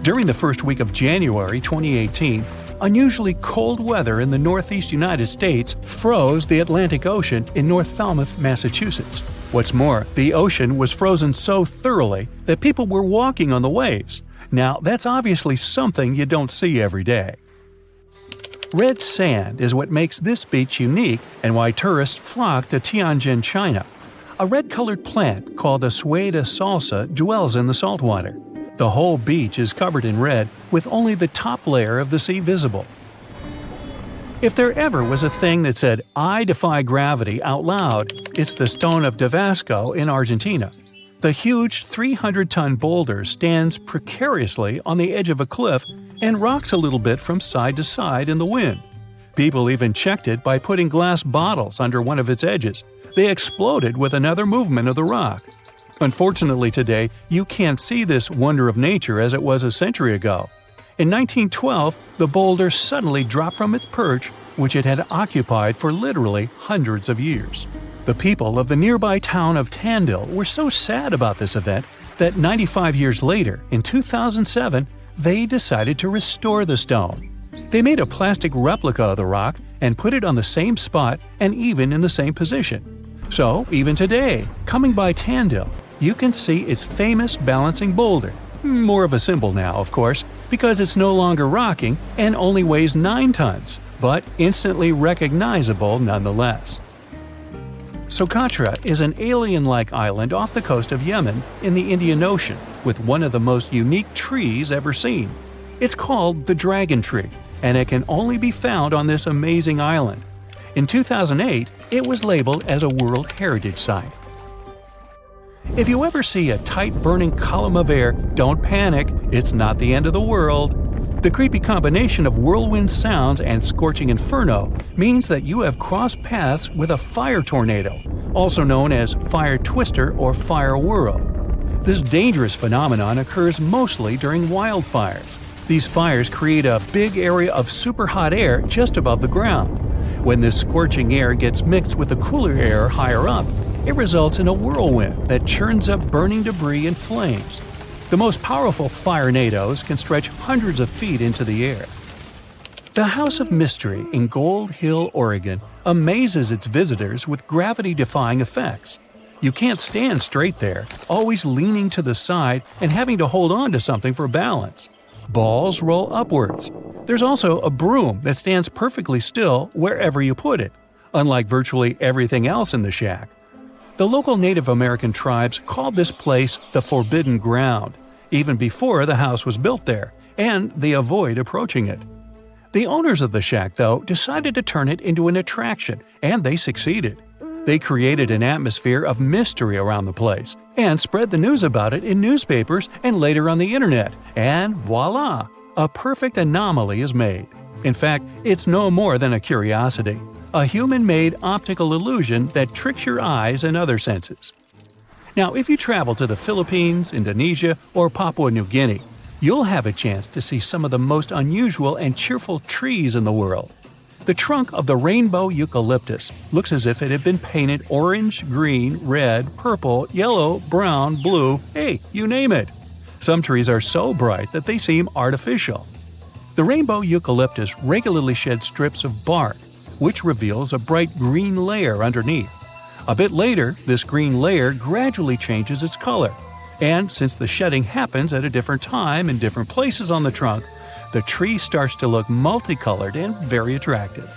During the first week of January 2018, Unusually cold weather in the northeast United States froze the Atlantic Ocean in North Falmouth, Massachusetts. What's more, the ocean was frozen so thoroughly that people were walking on the waves. Now, that's obviously something you don't see every day. Red sand is what makes this beach unique and why tourists flock to Tianjin, China. A red-colored plant called a sueda salsa dwells in the saltwater. The whole beach is covered in red, with only the top layer of the sea visible. If there ever was a thing that said, "I defy gravity" out loud, it's the stone of Tabasco in Argentina. The huge 300-ton boulder stands precariously on the edge of a cliff and rocks a little bit from side to side in the wind. People even checked it by putting glass bottles under one of its edges. They exploded with another movement of the rock. Unfortunately today, you can't see this wonder of nature as it was a century ago. In 1912, the boulder suddenly dropped from its perch, which it had occupied for literally hundreds of years. The people of the nearby town of Tandil were so sad about this event that 95 years later, in 2007, they decided to restore the stone. They made a plastic replica of the rock and put it on the same spot and even in the same position. So, even today, coming by Tandil, you can see its famous balancing boulder. More of a symbol now, of course, because it's no longer rocking and only weighs 9 tons, but instantly recognizable nonetheless. Socotra is an alien-like island off the coast of Yemen in the Indian Ocean with one of the most unique trees ever seen. It's called the dragon tree, and it can only be found on this amazing island. In 2008, it was labeled as a World Heritage Site. If you ever see a tight burning column of air, don't panic, it's not the end of the world. The creepy combination of whirlwind sounds and scorching inferno means that you have crossed paths with a fire tornado, also known as fire twister or fire whirl. This dangerous phenomenon occurs mostly during wildfires. These fires create a big area of super hot air just above the ground. When this scorching air gets mixed with the cooler air higher up, it results in a whirlwind that churns up burning debris and flames. The most powerful firenadoes can stretch hundreds of feet into the air. The House of Mystery in Gold Hill, Oregon, amazes its visitors with gravity-defying effects. You can't stand straight there, always leaning to the side and having to hold on to something for balance. Balls roll upwards. There's also a broom that stands perfectly still wherever you put it, unlike virtually everything else in the shack. The local Native American tribes called this place the Forbidden Ground, even before the house was built there, and they avoid approaching it. The owners of the shack, though, decided to turn it into an attraction, and they succeeded. They created an atmosphere of mystery around the place, and spread the news about it in newspapers and later on the internet, and voila! A perfect anomaly is made. In fact, it's no more than a curiosity. A human-made optical illusion that tricks your eyes and other senses. Now, if you travel to the Philippines, Indonesia, or Papua New Guinea, you'll have a chance to see some of the most unusual and cheerful trees in the world. The trunk of the rainbow eucalyptus looks as if it had been painted orange, green, red, purple, yellow, brown, blue, hey, you name it. Some trees are so bright that they seem artificial. The rainbow eucalyptus regularly sheds strips of bark, which reveals a bright green layer underneath. A bit later, this green layer gradually changes its color, and since the shedding happens at a different time in different places on the trunk, the tree starts to look multicolored and very attractive.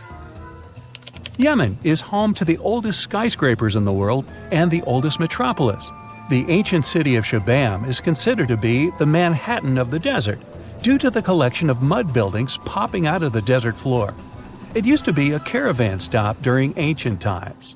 Yemen is home to the oldest skyscrapers in the world and the oldest metropolis. The ancient city of Shabam is considered to be the Manhattan of the desert, due to the collection of mud buildings popping out of the desert floor. It used to be a caravan stop during ancient times.